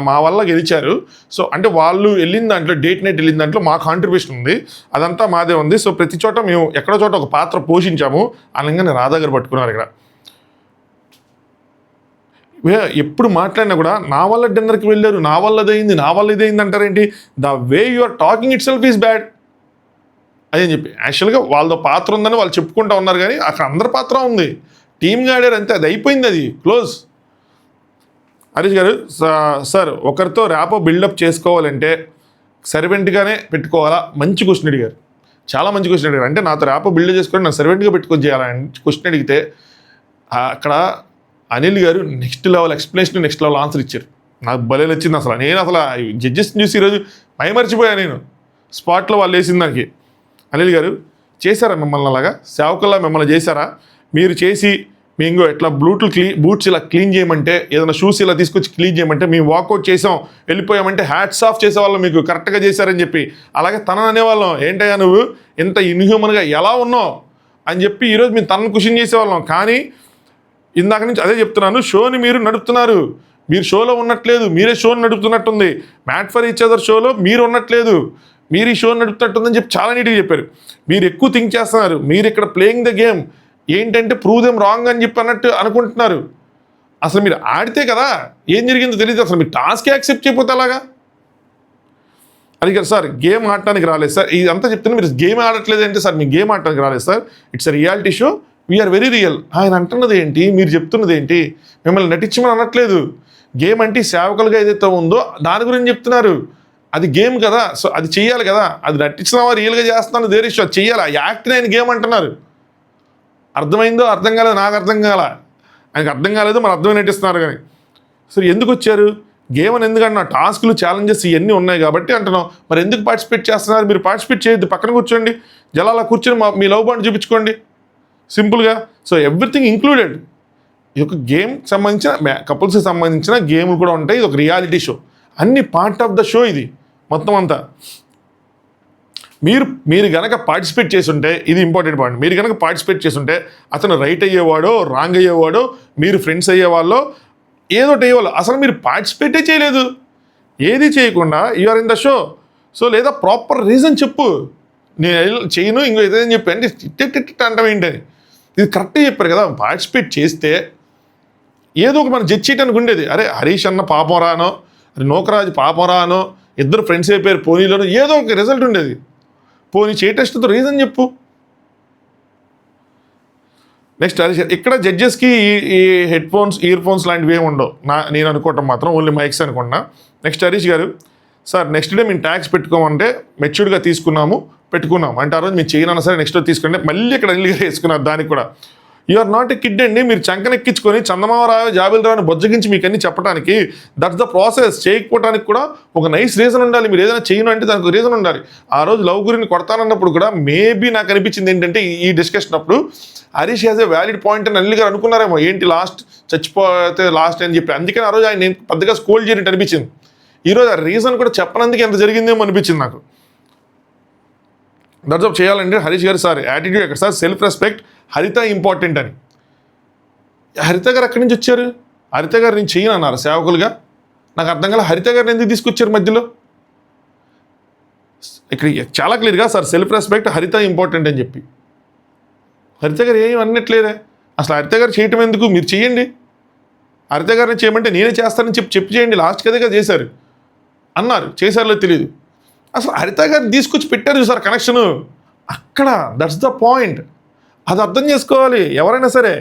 మా వల్ల గెలిచారు. సో అంటే వాళ్ళు వెళ్ళిన దాంట్లో డేట్ నైట్ వెళ్ళిన దాంట్లో మా కాంట్రిబ్యూషన్ ఉంది, అదంతా మాదే ఉంది. సో ప్రతి చోట మేము ఎక్కడో చోట ఒక పాత్ర పోషించాము అనగానే రాధా గారు పట్టుకున్నారు ఇక్కడ. ఎప్పుడు మాట్లాడినా కూడా నా వల్ల డిన్నర్కి వెళ్ళారు, నా వల్ల ఇదైంది అంటారేంటి? The way you are talking itself is bad అని చెప్పి. యాక్చువల్గా వాళ్ళతో పాత్ర ఉందని వాళ్ళు చెప్పుకుంటూ ఉన్నారు, కానీ అక్కడ అందరి పాత్ర ఉంది, టీమ్గా ఆడారు అంతే, అది అయిపోయింది, అది క్లోజ్. హరీష్ గారు సార్ ఒకరితో ర్యాపో బిల్డప్ చేసుకోవాలంటే సర్వెంట్గానే పెట్టుకోవాలా? మంచి క్వశ్చన్ అడిగారు, చాలా మంచి క్వశ్చన్ అడిగారు. అంటే నాతో ర్యాపో బిల్డ్ చేసుకొని నన్ను సర్వెంట్గా పెట్టుకొని చేయాలని క్వశ్చన్ అడిగితే అక్కడ అనిల్ గారు next level explanation, next level answer ఇచ్చారు. నాకు భలే నచ్చింది అసలు. నేను అసలు జడ్జెస్ని చూసి ఈరోజు మైమర్చిపోయాను నేను, స్పాట్లో వాళ్ళు వేసిన దానికి. అనిల్ గారు చేశారా మిమ్మల్ని అలాగా? సేవకుల్లా మిమ్మల్ని చేశారా? మీరు చేసి మీ ఇంకో ఎట్లా బూట్స్ ఇలా క్లీన్ చేయమంటే, ఏదైనా షూస్ ఇలా తీసుకొచ్చి క్లీన్ చేయమంటే మేము వాకౌట్ చేసాం వెళ్ళిపోయామంటే హ్యాట్స్ ఆఫ్ చేసేవాళ్ళం, మీకు కరెక్ట్గా చేశారని చెప్పి. అలాగే తనని అనేవాళ్ళం, ఏంటయ్యా నువ్వు ఇంత ఇన్హ్యూమన్గా ఎలా ఉన్నావు అని చెప్పి ఈరోజు మేము తనను క్వశ్చన్ చేసేవాళ్ళం. కానీ ఇందాక నుంచి అదే చెప్తున్నాను, షోని మీరు నడుపుతున్నారు, మీరు షోలో ఉన్నట్లేదు, మీరే షోని నడుపుతున్నట్టుంది. మ్యాట్ ఫర్ ఈచ్ అదర్ షోలో మీరు ఉన్నట్లేదు, మీరు ఈ షోని నడుపుతున్నట్టుందని చెప్పి చాలా నీట్గా చెప్పారు. మీరు ఎక్కువ థింక్ చేస్తున్నారు, మీరు ఇక్కడ ప్లేయింగ్ ద గేమ్ ఏంటంటే ప్రూవ్ దెమ్ రాంగ్ అని చెప్పి అన్నట్టు అనుకుంటున్నారు. అసలు మీరు ఆడితే కదా ఏం జరిగిందో తెలియదు, అసలు మీరు టాస్కే యాక్సెప్ట్ చేయకపోతే అలాగా. అది కదా సార్, గేమ్ ఆడటానికి రాలేదు సార్, ఇదంతా చెప్తున్నా మీరు గేమ్ ఆడట్లేదు అంటే సార్, మీ గేమ్ ఆడటానికి రాలేదు sir, it's a reality show, we are very real. ఆయన అంటున్నది ఏంటి, మీరు చెప్తున్నది ఏంటి? మిమ్మల్ని నటించమని అనట్లేదు. గేమ్ అంటే సేవకులుగా ఏదైతే ఉందో దాని గురించి చెప్తున్నారు, అది గేమ్ కదా, సో అది చెయ్యాలి కదా, అది నటించినావా రియల్గా చేస్తున్నాను దేర్ ఇష్యూ, అది చెయ్యాలి, యాక్ట్ ఆయన గేమ్ అంటున్నారు. అర్థమైందో అర్థం కాలేదు, నాకు అర్థం కాల, ఆయనకు అర్థం కాలేదు, మరి అర్థమై నటిస్తున్నారు. కానీ సో ఎందుకు వచ్చారు గేమ్ అని? ఎందుకంటే నా టాస్క్లు ఛాలెంజెస్ ఇవన్నీ ఉన్నాయి కాబట్టి అంటున్నాం. మరి ఎందుకు పార్టిసిపేట్ చేస్తున్నారు? మీరు పార్టిసిపేట్ చేయొద్దు, పక్కన కూర్చోండి, జలాలా కూర్చొని మీ లవ్ బాండ్ చూపించుకోండి సింపుల్గా. So everything included. ఇది ఒక గేమ్ సంబంధించిన, కపుల్స్కి సంబంధించిన గేమ్లు కూడా ఉంటాయి, ఇది ఒక రియాలిటీ షో, అన్ని పార్ట్ ఆఫ్ ద షో ఇది మొత్తం అంతా. మీరు కనుక పార్టిసిపేట్ చేస్తుంటే, ఇది ఇంపార్టెంట్ పాయింట్, మీరు కనుక పార్టిసిపేట్ చేస్తుంటే అతను రైట్ అయ్యేవాడో రాంగ్ అయ్యేవాడో, మీరు ఫ్రెండ్స్ అయ్యేవాళ్ళో ఏదో అయ్యేవాళ్ళు, అసలు మీరు పార్టిసిపేటే చేయలేదు, ఏది చేయకుండా you are in the show. So లేదా ప్రాపర్ రీజన్ చెప్పు, నేను చేయను ఇంకో ఏదైనా చెప్పి అంటే అంటాం ఏంటని. ఇది కరెక్ట్గా చెప్పారు కదా, పార్టిసిపేట్ చేస్తే ఏదో ఒక మనం జడ్జ్ చేయడానికి ఉండేది. అరే హరీష్ అన్న పాపం రానో, నోకరాజు పాపం రానో, ఇద్దరు ఫ్రెండ్స్ అయిపోయారు పోనీలోనో, ఏదో ఒక రిజల్ట్ ఉండేది. పోనీ చేయటెస్ట్తో రీజన్ చెప్పు. నెక్స్ట్ హరీష్ ఇక్కడ జడ్జెస్కి ఈ హెడ్ ఫోన్స్ ఇయర్ ఫోన్స్ లాంటివి ఏమి ఉండవు, నేను అనుకోవటం మాత్రం ఓన్లీ మైక్స్ అనుకున్నా. నెక్స్ట్ హరీష్ గారు సార్ నెక్స్ట్ డే మేము ట్యాక్స్ పెట్టుకోమంటే మెచ్యూర్డ్గా పెట్టుకున్నాం అంటే ఆ రోజు మీరు చేయనన్నా సరే నెక్స్ట్ డే తీసుకుంటే మళ్ళీ ఇక్కడ ఇల్లుగా వేసుకున్నారు. దానికి కూడా you are not a kid అండి, మీరు చంకనెక్కించుకొని చందమామరావు జాబిలరావుని బొజ్జగించి మీకు అన్ని చెప్పడానికి, దట్స్ ద ప్రాసెస్. చేయకపోవడానికి కూడా ఒక నైస్ రీజన్ ఉండాలి. మీరు ఏదైనా చేయను అంటే దానికి రీజన్ ఉండాలి. ఆ రోజు లవ్ గురిని కొడతానన్నప్పుడు కూడా మేబీ నాకు అనిపించింది ఏంటంటే ఈ డిస్కషన్ అప్పుడు Harish has a valid point అని అల్లి గారు అనుకున్నారేమో, ఏంటి లాస్ట్ చచ్చిపోతే లాస్ట్ అని చెప్పి. అందుకని ఆ రోజు ఆయన నేను పెద్దగా స్కోల్డ్ చేయనట్టు అనిపించింది. ఈరోజు ఆ రీజన్ కూడా చెప్పనందుకు ఎంత జరిగిందేమో అనిపించింది నాకు. దట్స్ ఆఫ్ చేయాలంటే హరీష్ గారు సార్ యాటిట్యూడ్ ఎక్కడ సార్, సెల్ఫ్ రెస్పెక్ట్, హరిత ఇంపార్టెంట్ అని. హరిత గారు ఎక్కడి నుంచి వచ్చారు? హరిత గారు నేను చేయను అన్నారు సేవకులుగా, నాకు అర్థం కాలే. హరిత గారిని ఎందుకు తీసుకొచ్చారు మధ్యలో? ఇక్కడ చాలా క్లియర్గా సార్ సెల్ఫ్ రెస్పెక్ట్, హరిత ఇంపార్టెంట్ అని చెప్పి. హరిత గారు ఏం అన్నట్లేదే అసలు. హరిత గారు చేయటం ఎందుకు, మీరు చేయండి. హరిత గారిని చేయమంటే నేనే చేస్తానని చెప్పి చేయండి. లాస్ట్కి అదేగా చేశారు అన్నారు, చేశారో తెలియదు. అసలు హరిత గారిని తీసుకొచ్చి పెట్టారు చూసారు కనెక్షను అక్కడ. That's the point. అది అర్థం చేసుకోవాలి ఎవరైనా సరే.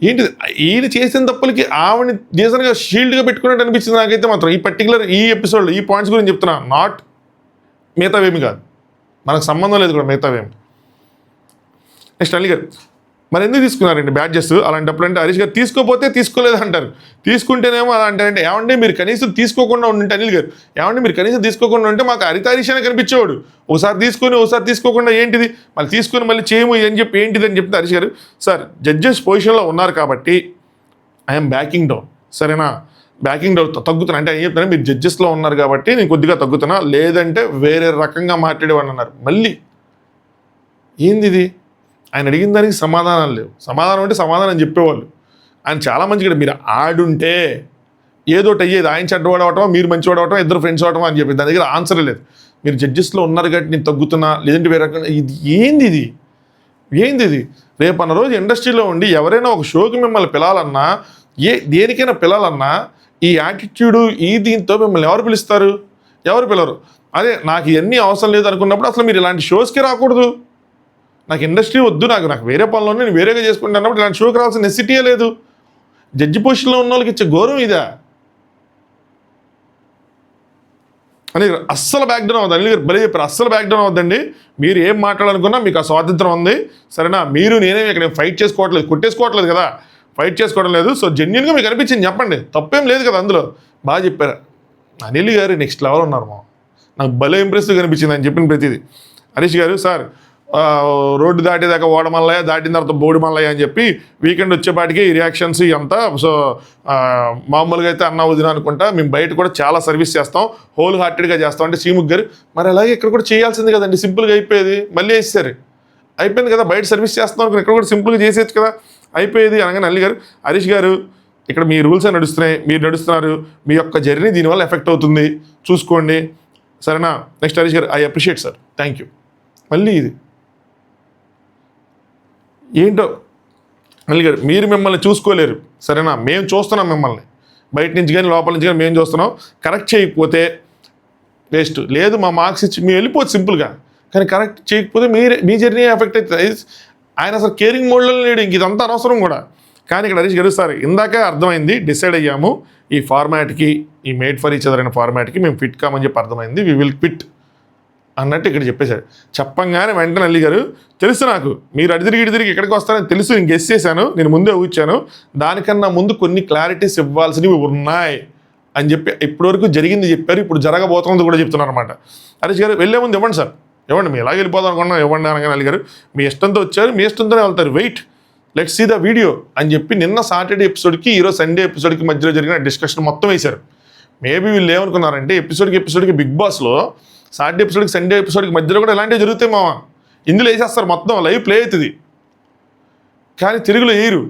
ఏంటి ఈయన చేసిన తప్పులకి ఆవిడని రీజన్గా షీల్డ్గా పెట్టుకున్నట్టు అనిపించింది నాకైతే మాత్రం. ఈ పర్టికులర్ ఈ ఎపిసోడ్లో ఈ పాయింట్స్ గురించి చెప్తున్నా, నాట్ మిగతావేమి కాదు. మనకు సంబంధం లేదు కూడా మిగతావేమి. నెక్స్ట్ అనిల్ గారు, మరి ఎందుకు తీసుకున్నారండి బ్యాడ్జెస్? అలాంటప్పుడు అంటే హరీష్ గారు తీసుకోపోతే తీసుకోలేదు అంటారు, తీసుకుంటేనేమో అలా అంటారంటే ఏమంటే మీరు కనీసం తీసుకోకుండా ఉంటే అనిల్ గారు ఏమంటే మీరు కనీసం తీసుకోకుండా ఉంటే మాకు హరీష్ అనే కనిపించేవాడు. ఒకసారి తీసుకొని ఒకసారి తీసుకోకుండా ఏంటిది, మళ్ళీ తీసుకొని మళ్ళీ చేయము అని చెప్పి ఏంటిది అని చెప్తే హరీష్ గారు, సార్ జడ్జెస్ పొజిషన్లో ఉన్నారు కాబట్టి ఐఎమ్ బ్యాకింగ్ డౌన్, సరేనా, బ్యాకింగ్ డౌన్ తగ్గుతున్నా అంటే ఏం చెప్తాను, మీరు జడ్జెస్లో ఉన్నారు కాబట్టి నేను కొద్దిగా తగ్గుతున్నా, లేదంటే వేరే రకంగా మాట్లాడేవాడిని అన్నారు. మళ్ళీ ఏంది ఇది? ఆయన అడిగిన దానికి సమాధానాలు లేవు. సమాధానం అంటే సమాధానం చెప్పేవాళ్ళు. ఆయన చాలా మంచిగా మీరు ఆడుంటే ఏదోటి అయ్యేది, ఆయన చెడ్డవాడు అవటం మీరు మంచివాడు అవటం ఇద్దరు ఫ్రెండ్స్ అవటం అని చెప్పి దాని దగ్గర ఆన్సర్ లేదు. మీరు జడ్జెస్లో ఉన్నారు కాబట్టి నేను తగ్గుతున్నా, లేదంటే వేరే రకంగా ఇది ఏంది ఇది? రేపు అన్న రోజు ఇండస్ట్రీలో ఉండి ఎవరైనా ఒక షోకి మిమ్మల్ని పిలాలన్నా, దేనికైనా పిలాలన్నా ఈ యాటిట్యూడు ఈ దీంతో మిమ్మల్ని ఎవరు పిలుస్తారు? ఎవరు పిలవరు. అదే నాకు ఇవన్నీ అవసరం లేదు అనుకున్నప్పుడు అసలు మీరు ఇలాంటి షోస్కి రాకూడదు. నాకు ఇండస్ట్రీ వద్దు, నాకు వేరే పనులు నేను వేరేగా చేసుకుంటానప్పుడు ఇలాంటి షోకి రావాల్సిన నెసిటీయే లేదు. జడ్జి పొజిషన్లో ఉన్న వాళ్ళకి ఇచ్చే గౌరవం ఇదా అని అస్సలు బ్యాక్ డౌన్ అవ్వద్దు. అనిల్ గారు భలే చెప్పారు, అస్సలు బ్యాక్ డౌన్ అవ్వద్దండి. మీరు ఏం మాట్లాడాలనుకున్నా మీకు ఆ స్వాతంత్రం ఉంది, సరేనా. మీరు నేనే ఇక్కడ ఫైట్ చేసుకోవట్లేదు, కొట్టేసుకోవట్లేదు కదా, ఫైట్ చేసుకోవడం లేదు. సో జెన్యున్గా మీకు అనిపించింది చెప్పండి, తప్పేం లేదు కదా అందులో. బాగా చెప్పారు. అనిల్ గారు నెక్స్ట్ లెవెల్ ఉన్నారు. నాకు భలే ఇంప్రెసివ్గా అనిపించింది ఆయన చెప్పిన ప్రతిదీ. హరీష్ గారు, సార్ రోడ్డు దాటేదాకా ఓడమల్లయ్య, దాటిన తర్వాత బోడిమల్లయ్య అని చెప్పి వీకెండ్ వచ్చేపాటికి ఈ రియాక్షన్స్ ఇదంతా. సో మామూలుగా అయితే అన్న వదిన అనుకుంటా, మేము బయట కూడా చాలా సర్వీస్ చేస్తాం, హోల్ హార్టెడ్గా చేస్తాం అంటే శ్రీముఖ్ గారు, మరి అలాగే ఇక్కడ కూడా చేయాల్సింది కదండి, సింపుల్గా అయిపోయేది. మళ్ళీ వేసేసారు, అయిపోయింది కదా, బయట సర్వీస్ చేస్తాం అనుకుని ఇక్కడ కూడా సింపుల్గా చేసేయచ్చు కదా, అయిపోయేది అనగానే అనిల్ గారు, హరీష్ గారు ఇక్కడ మీ రూల్స్ నడుస్తున్నాయి, మీరు నడుస్తున్నారు, మీ యొక్క జర్నీ దీనివల్ల ఎఫెక్ట్ అవుతుంది చూసుకోండి, సరేనా. నెక్స్ట్ హరీష్ గారు, I appreciate sir, thank you. మళ్ళీ ఇది ఏంటో అనిల్ గారు, మీరు మిమ్మల్ని చూసుకోలేరు, సరేనా, మేము చూస్తున్నాం మిమ్మల్ని బయట నుంచి కానీ లోపల నుంచి కానీ మేము చూస్తున్నాం. కరెక్ట్ చేయకపోతే వేస్ట్, లేదు మా మార్క్స్ ఇచ్చి మేము వెళ్ళిపోవచ్చు సింపుల్గా, కానీ కరెక్ట్ చేయకపోతే మీ జర్నీ ఎఫెక్ట్ అవుతుంది. ఆయన అసలు కేరింగ్ మోడ్లో లేడు, ఇంక ఇదంతా అనవసరం కూడా. కానీ ఇక్కడ హరీష్ గారు, సార్ ఇందాకే అర్థమైంది, డిసైడ్ అయ్యాము ఈ ఫార్మాట్కి, ఈ మేడ్ ఫర్ ఈచ్ అదర్ అనే ఫార్మాట్కి మేము ఫిట్ కామని చెప్పి అర్థమైంది, వి విల్ క్విట్ అన్నట్టు ఇక్కడ చెప్పేశారు. చెప్పంగానే వెంటనే అల్లి గారు, తెలుసు నాకు మీరు అడిదిరిగి ఇక్కడికి వస్తారని తెలుసు, నేను గెస్ చేశాను, నేను ముందే ఊహించాను, దానికన్నా ముందు కొన్ని క్లారిటీస్ ఇవ్వాల్సినవి ఉన్నాయి అని చెప్పి ఇప్పటివరకు జరిగింది చెప్పారు, ఇప్పుడు జరగబోతున్నది కూడా చెప్తున్నారు అనమాట. హరీష్ గారు, వెళ్ళే ముందు ఇవ్వండి సార్, ఇవ్వండి, మీ ఎలాగ వెళ్ళిపోదాం అనుకున్నాం, ఇవ్వండి అనగానే అల్లి గారు, మీ ఇష్టంతో వచ్చారు, మీ ఇష్టంతోనే వెళ్తారు, wait let's see the video అని చెప్పి నిన్న సాటర్డే ఎపిసోడ్కి ఈరోజు సండే ఎపిసోడ్కి మధ్యలో జరిగిన డిస్కషన్ మొత్తం వేశారు. మేబీ వీళ్ళు ఏమనుకున్నారంటే ఎపిసోడ్కి బిగ్ బాస్లో సాటర్డే ఎపిసోడ్కి సండే ఎపిసోడ్కి మధ్యలో కూడా ఇలాంటివి జరుగుతాయి మామ, ఇందులో వేసేస్తారు, మొత్తం లైవ్ ప్లే అవుతుంది, కానీ తెలుగులో వేయరు.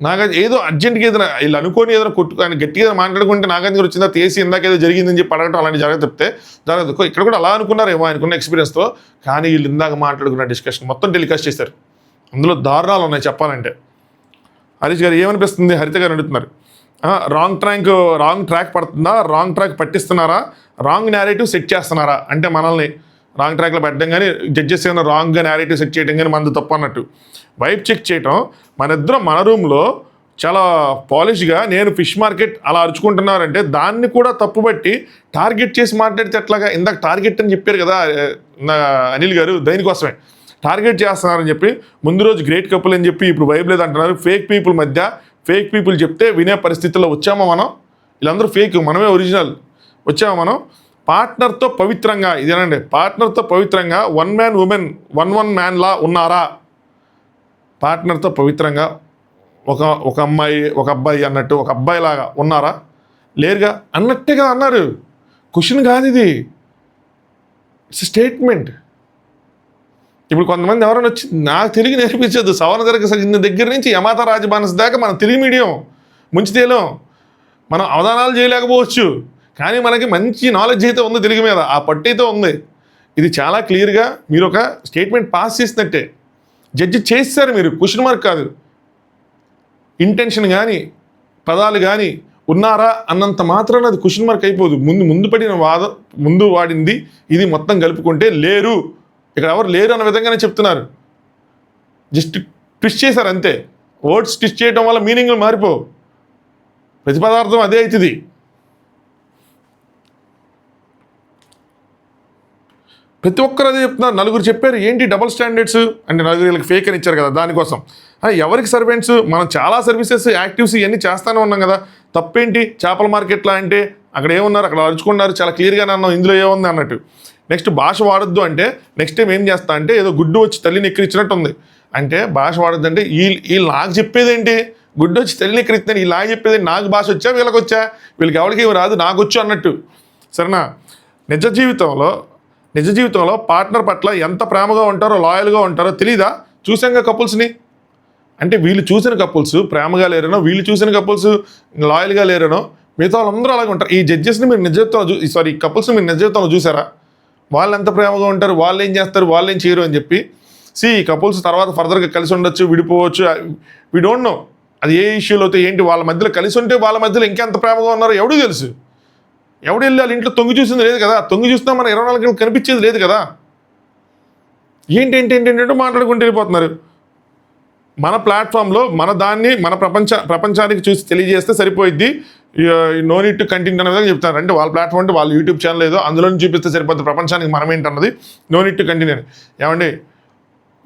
నాగార్జున ఏదో అర్జెంట్గా ఏదైనా వీళ్ళు అనుకోని ఏదైనా ఆయన గట్టిగా మాట్లాడుకుంటే నాగార్జున గారు వచ్చిందా తీసి ఇందాక ఏదో జరిగిందని చెప్పి అడగటం అలాంటి జరగదు, చెప్తే జరగదు. ఇక్కడ కూడా అలా అనుకున్నారేమో ఆయనకున్న ఎక్స్పీరియన్స్తో, కానీ వీళ్ళు ఇందాక మాట్లాడుకున్న డిస్కషన్ మొత్తం టెలికాస్ట్ చేశారు, అందులో దారుణాలు ఉన్నాయి చెప్పాలంటే. హరీష్ గారు ఏమనిపిస్తుంది, హరిత గారు అడుగుతున్నారు, రాంగ్ ట్రాక్ పడుతుందా, రాంగ్ ట్రాక్ పట్టిస్తున్నారా, రాంగ్ నేరేటివ్ సెట్ చేస్తున్నారా, అంటే మనల్ని రాంగ్ ట్రాక్లో పెట్టడం కానీ జడ్జెస్ ఏమైనా రాంగ్గా నేరేటివ్ సెట్ చేయడం కానీ మనది తప్పు అన్నట్టు వైప్ చెక్ చేయటం. మన రూమ్లో చాలా పాలిష్గా నేను ఫిష్ మార్కెట్ అలా అరుచుకుంటున్నారంటే దాన్ని కూడా తప్పుబట్టి టార్గెట్ చేసి మాట్లాడితే ఎట్లాగా. ఇందాక టార్గెట్ అని చెప్పారు కదా అనిల్ గారు, దేనికోసమే టార్గెట్ చేస్తున్నారని చెప్పి, ముందు రోజు గ్రేట్ కపుల్ అని చెప్పి ఇప్పుడు వైబ్ లేదు అంటున్నారు. ఫేక్ పీపుల్ మధ్య ఫేక్ పీపుల్ చెప్తే వినే పరిస్థితుల్లో వచ్చామా మనం? వీళ్ళందరూ ఫేక్, మనమే ఒరిజినల్. వచ్చామా మనం? పార్ట్నర్తో పవిత్రంగా, ఇదేనండి, పార్ట్నర్తో పవిత్రంగా వన్ మ్యాన్ లా ఉన్నారా? పార్ట్నర్తో పవిత్రంగా ఒక అమ్మాయి ఒక అబ్బాయి అన్నట్టు ఒక అబ్బాయి లాగా ఉన్నారా? లేరుగా అన్నట్టుగా అన్నారు. క్వశ్చన్ కాదు ఇది, ఇట్స్ స్టేట్మెంట్. ఇప్పుడు కొంతమంది ఎవరైనా వచ్చి నాకు తెలుగు నేర్పించదు, సవరణ దగ్గర నుంచి యమాత రాజబానస్ దాకా మనం తెలుగు మీడియం ముంచితేలో మనం అవధానాలు చేయలేకపోవచ్చు, కానీ మనకి మంచి నాలెడ్జ్ అయితే ఉంది తెలుగు మీద, ఆ పట్టు అయితే ఉంది. ఇది చాలా క్లియర్గా మీరు ఒక స్టేట్మెంట్ పాస్ చేసినట్టే, జడ్జి చేస్తారు మీరు, క్వశ్చన్ మార్క్ కాదు. ఇంటెన్షన్ కానీ పదాలు కానీ ఉన్నారా అన్నంత మాత్రాన అది క్వశ్చన్ మార్క్ అయిపోదు. ముందు వాడింది ఇది మొత్తం కలుపుకుంటే లేరు, ఇక్కడ ఎవరు లేరు అన్న విధంగానే చెప్తున్నారు. జస్ట్ ట్విస్ట్ చేశారు అంతే. వర్డ్స్ ట్విస్ట్ చేయడం వల్ల మీనింగ్లు మారిపోవు, ప్రతిపదార్థం అదే అవుతుంది. ప్రతి ఒక్కరు అదే చెప్తున్నారు. నలుగురు చెప్పారు ఏంటి డబుల్ స్టాండర్డ్స్ అంటే నలుగురు వీళ్ళకి ఫేక్ అని ఇచ్చారు కదా దానికోసం. ఎవరికి సర్వెంట్స్? మనం చాలా సర్వీసెస్ యాక్టివ్స్ ఇవన్నీ చేస్తూనే ఉన్నాం కదా, తప్పేంటి? చేపల మార్కెట్లో అంటే అక్కడ ఏమున్నారు, అక్కడ అరుచుకున్నారు, చాలా క్లియర్గానే అన్నాం ఇందులో ఏముంది అన్నట్టు. నెక్స్ట్ భాష వాడొద్దు అంటే నెక్స్ట్ టైం ఏం చేస్తా అంటే ఏదో గుడ్డు వచ్చి తల్లిని ఎక్కిరించినట్టు ఉంది. అంటే భాష వాడొద్దు అంటే వీళ్ళు నాకు చెప్పేది ఏంటి, గుడ్డు వచ్చి తల్లిని ఎక్కిరిస్తున్నాను, వీళ్ళు నాకు చెప్పేది నాకు భాష వచ్చా వీళ్ళకి వచ్చా, వీళ్ళకి ఎవరికి ఏమి రాదు నాకు వచ్చు అన్నట్టు. సరేనా? నిజ జీవితంలో పార్ట్నర్ పట్ల ఎంత ప్రేమగా ఉంటారో లాయల్గా ఉంటారో తెలీదా? చూసాంగా కపుల్స్ని. అంటే వీళ్ళు చూసిన కపుల్స్ ప్రేమగా లేరనో, వీళ్ళు చూసిన కపుల్స్ లాయల్గా లేరనో, మిగతా వాళ్ళందరూ అలాగే ఉంటారు. ఈ జడ్జెస్ని మీరు నిజ జీవితంలో ఈ కపుల్స్ని మీరు నిజ జీవితంలో చూసారా? వాళ్ళు ఎంత ప్రేమగా ఉంటారు, వాళ్ళు ఏం చేస్తారు, వాళ్ళు ఏం చేయరు అని చెప్పి. ఈ కపుల్స్ తర్వాత ఫర్దర్గా కలిసి ఉండొచ్చు, విడిపోవచ్చు, వీ డోంట్ నో అది ఏ ఇష్యూలో అయితే ఏంటి. వాళ్ళ మధ్యలో కలిసి ఉంటే వాళ్ళ మధ్యలో ఇంకెంత ప్రేమగా ఉన్నారో ఎవడూ తెలుసు. ఎవడు వెళ్ళి వాళ్ళ ఇంట్లో తొంగి చూసింది లేదు కదా, తొంగి చూసినా మన 24 గంటలు కనిపించేది లేదు కదా. ఏంటంటే మాట్లాడుకుంటూ వెళ్ళిపోతున్నారు. మన ప్లాట్ఫామ్లో మన దాన్ని మన ప్రపంచానికి చూసి తెలియజేస్తే సరిపోయిద్ది, నో నీడ్ టు కంటిన్యూ అనే విధంగా చెప్తారు. అంటే వాళ్ళ ప్లాట్ఫామ్ అంటే వాళ్ళ యూట్యూబ్ ఛానల్ ఏదో అందులో చూపిస్తే సరిపోద్ది ప్రపంచానికి మనం ఏంటన్నది, నో నీడ్ టు కంటిన్యూ అని. ఏమండి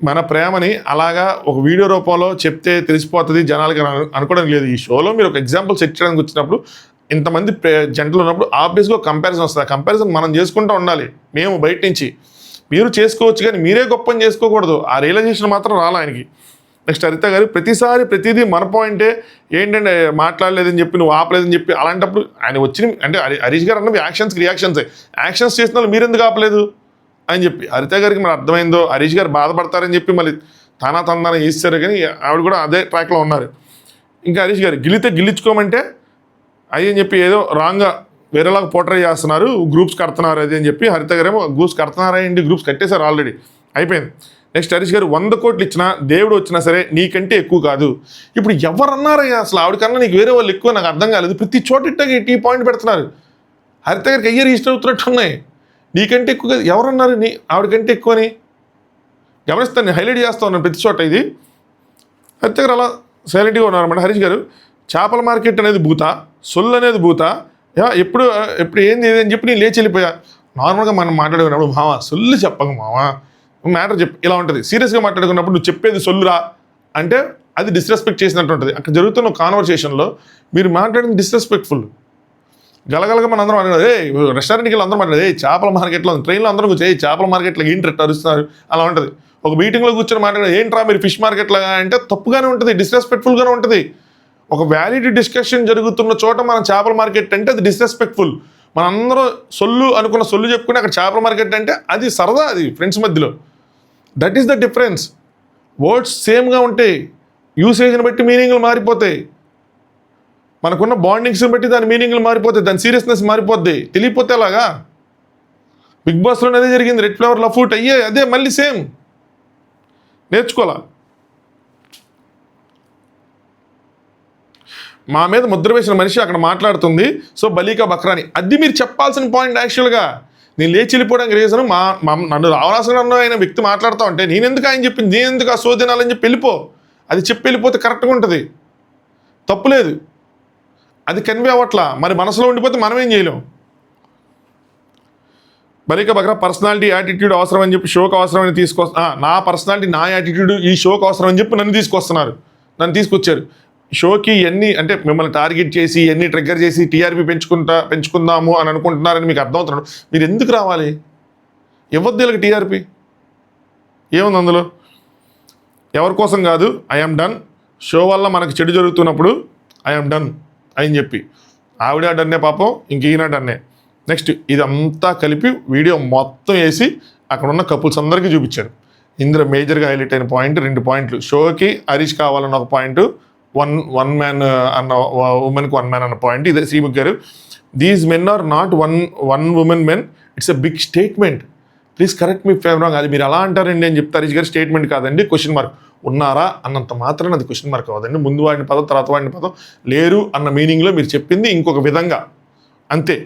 మన ప్రేమని అలాగా ఒక వీడియో రూపంలో చెప్తే తెలిసిపోతుంది జనాలకి అనుకోవడానికి లేదు. ఈ షోలో మీరు ఒక ఎగ్జాంపుల్ సెట్ చేయడానికి వచ్చినప్పుడు ఇంతమంది జంటలు ఉన్నప్పుడు ఆబ్వియస్గా కంపారిజన్ వస్తుంది. కంపారిజన్ మనం చేసుకుంటూ ఉండాలి. మేము బయట నుంచి మీరు చేసుకోవచ్చు కానీ మీరే గొప్పని చేసుకోకూడదు. ఆ రియలైజేషన్ మాత్రం రాలా ఆయనకి. నెక్స్ట్ హరిత గారు ప్రతిదీ మన పాయింటే ఏంటంటే మాట్లాడలేదని చెప్పి నువ్వు ఆపలేదని చెప్పి అలాంటప్పుడు ఆయన వచ్చి అంటే హరీష్ గారు అన్నవి యాక్షన్స్ చేసిన వాళ్ళు మీరెందుకు ఆపలేదు అని చెప్పి హరిత గారికి మరి అర్థమైందో హరీష్ గారు బాధపడతారని చెప్పి మళ్ళీ తందాన చేస్తారు. కానీ ఆవిడ కూడా అదే ట్రాక్లో ఉన్నారు. ఇంకా హరీష్ గారు గిల్లించుకోమంటే అది అని చెప్పి ఏదో రాంగ్గా వేరేలాగా పోర్ట్రే చేస్తున్నారు, గ్రూప్స్ కడుతున్నారు అది అని చెప్పి. హరిత గారేమో గ్రూప్స్ కడుతున్నారా ఏంటి, గ్రూప్స్ కట్టేశారు ఆల్రెడీ, అయిపోయింది. నెక్స్ట్ హరీష్ గారు 100 కోట్లు ఇచ్చినా దేవుడు వచ్చినా సరే నీకంటే ఎక్కువ కాదు. ఇప్పుడు ఎవరన్నారయ్యా అసలు ఆవిడకన్నా నీకు వేరే వాళ్ళు ఎక్కువ, నాకు అర్థం కాలేదు. ప్రతి చోట ఈ పాయింట్ పెడుతున్నారు. హరిత గారికి అయ్యే రిజిస్టర్ అవుతున్నట్టు ఉన్నాయి. నీకంటే ఎక్కువ కాదు ఎవరన్నారు ఆవిడకంటే ఎక్కువ అని గమనిస్తాను, నేను హైలైట్ చేస్తూ ఉన్నాను ప్రతి చోట. ఇది హరిత గారు అలా సైలెంట్గా ఉన్నారన్నమాట. హరీష్ గారు చేపల మార్కెట్ అనేది భూత, సొల్లు అనేది భూత, ఎప్పుడు ఏంది అని చెప్పి నేను లేచి వెళ్ళిపోయా. నార్మల్గా మనం మాట్లాడుకున్నప్పుడు మావా సొల్లు చెప్పక మావా మ్యాటర్ చెప్పు ఇలా ఉంటుంది. సీరియస్గా మాట్లాడుకున్నప్పుడు నువ్వు చెప్పేది సొల్లురా అంటే అది డిస్రెస్పెక్ట్ చేసినట్టు ఉంటుంది. అక్కడ జరుగుతున్న కాన్వర్సేషన్లో మీరు మాట్లాడింది డిస్రెస్పెక్ట్ఫుల్. గలగలగా మన అందరం మాట్లాడేది రెస్టారెంట్కి వెళ్ళి అందరూ మాట్లాడేది చేపల మార్కెట్లో, ట్రైన్లో అందరం కూర్చొని చేపల మార్కెట్లో ఏంటి అరుస్తున్నారు అలా ఉంటుంది. ఒక మీటింగ్లో కూర్చొని మాట్లాడేది ఏంట్రా మీరు ఫిష్ మార్కెట్లో అంటే తప్పుగానే ఉంటుంది, డిస్రెస్పెక్ట్ఫుల్గానే ఉంటుంది. ఒక వ్యాలిడ్ డిస్కషన్ జరుగుతున్న చోట మనం చేపల మార్కెట్ అంటే అది డిస్రెస్పెక్ట్ఫుల్. మనందరూ సొల్లు అనుకున్న సొల్లు చెప్పుకుని అక్కడ చేపల మార్కెట్ అంటే అది సరదా, అది ఫ్రెండ్స్ మధ్యలో. That is the difference. Words సేమ్గా ఉంటాయి, యూసేజ్ని బట్టి మీనింగ్లు మారిపోతాయి, మనకున్న బాండింగ్స్ని బట్టి దాని మీనింగ్లు మారిపోతాయి, దాని సీరియస్నెస్ మారిపోద్ది. తెలియపోతే అలాగా బిగ్ బాస్లో అదే జరిగింది. రెడ్ ఫ్లవర్ లఫూట్ అయ్యే అదే మళ్ళీ సేమ్ నేర్చుకోవాలా. మా మీద ముద్ర వేసిన మనిషి అక్కడ మాట్లాడుతుంది, సో బలీకా బక్రాని అది మీరు చెప్పాల్సిన పాయింట్. యాక్చువల్గా నేను లేచి వెళ్ళిపోవడానికి రీజను నన్ను రావణాసురుడు అయిన వ్యక్తి మాట్లాడుతూ ఉంటే నేనెందుకు ఆయన చెప్పింది, నేనెందుకు ఆ సోదినాలని చెప్పి వెళ్ళిపో, అది చెప్పి వెళ్ళిపోతే కరెక్ట్గా ఉంటుంది, తప్పులేదు. అది కన్వే అవ్వట్లా, మరి మనసులో ఉండిపోతే మనం ఏం చేయలేం. బలీకా బక్రా పర్సనాలిటీ యాటిట్యూడ్ అవసరం అని చెప్పి షోకి అవసరమని నా పర్సనాలిటీ నా యాటిట్యూడ్ ఈ షోకి అవసరం అని చెప్పి నన్ను తీసుకొచ్చారు షోకి. ఎన్ని అంటే మిమ్మల్ని టార్గెట్ చేసి ఎన్ని ట్రిగ్గర్ చేసి టీఆర్పీ పెంచుకుందాము అని అనుకుంటున్నారని మీకు అర్థమవుతున్నాడు. మీరు ఎందుకు రావాలి, ఇవ్వద్దు వీళ్ళకి టీఆర్పీ, ఏముంది అందులో. ఎవరి కోసం కాదు, ఐఎమ్ డన్. షో వల్ల మనకు చెడు జరుగుతున్నప్పుడు ఐఎమ్ డన్ అని చెప్పి ఆవిడ డన్నే పాపం, ఇంక ఈయన డన్నే. నెక్స్ట్ ఇదంతా కలిపి వీడియో మొత్తం వేసి అక్కడ ఉన్న కపుల్స్ అందరికీ చూపించారు. ఇందులో మేజర్గా హైలైట్ అయిన పాయింట్ 2 పాయింట్లు. షోకి హరీష్ కావాలన్న ఒక పాయింట్, వన్ మ్యాన్ అన్న ఉమెన్కి 1 మ్యాన్ అన్న పాయింట్. ఇదే శ్రీముఖ్ గారు, these men are not one women men, it's a big statement, please correct me if I'm wrong. అది మీరు అలా అంటారండి అని చెప్తారు హరీష్ గారు. స్టేట్మెంట్ కాదండి, క్వశ్చన్ మార్క్. ఉన్నారా అన్నంత మాత్రం అది క్వశ్చన్ మార్క్ అవ్వదండి. ముందు వాడిన పదం తర్వాత వాడిన పదం లేరు అన్న మీనింగ్లో మీరు చెప్పింది ఇంకొక విధంగా అంతే.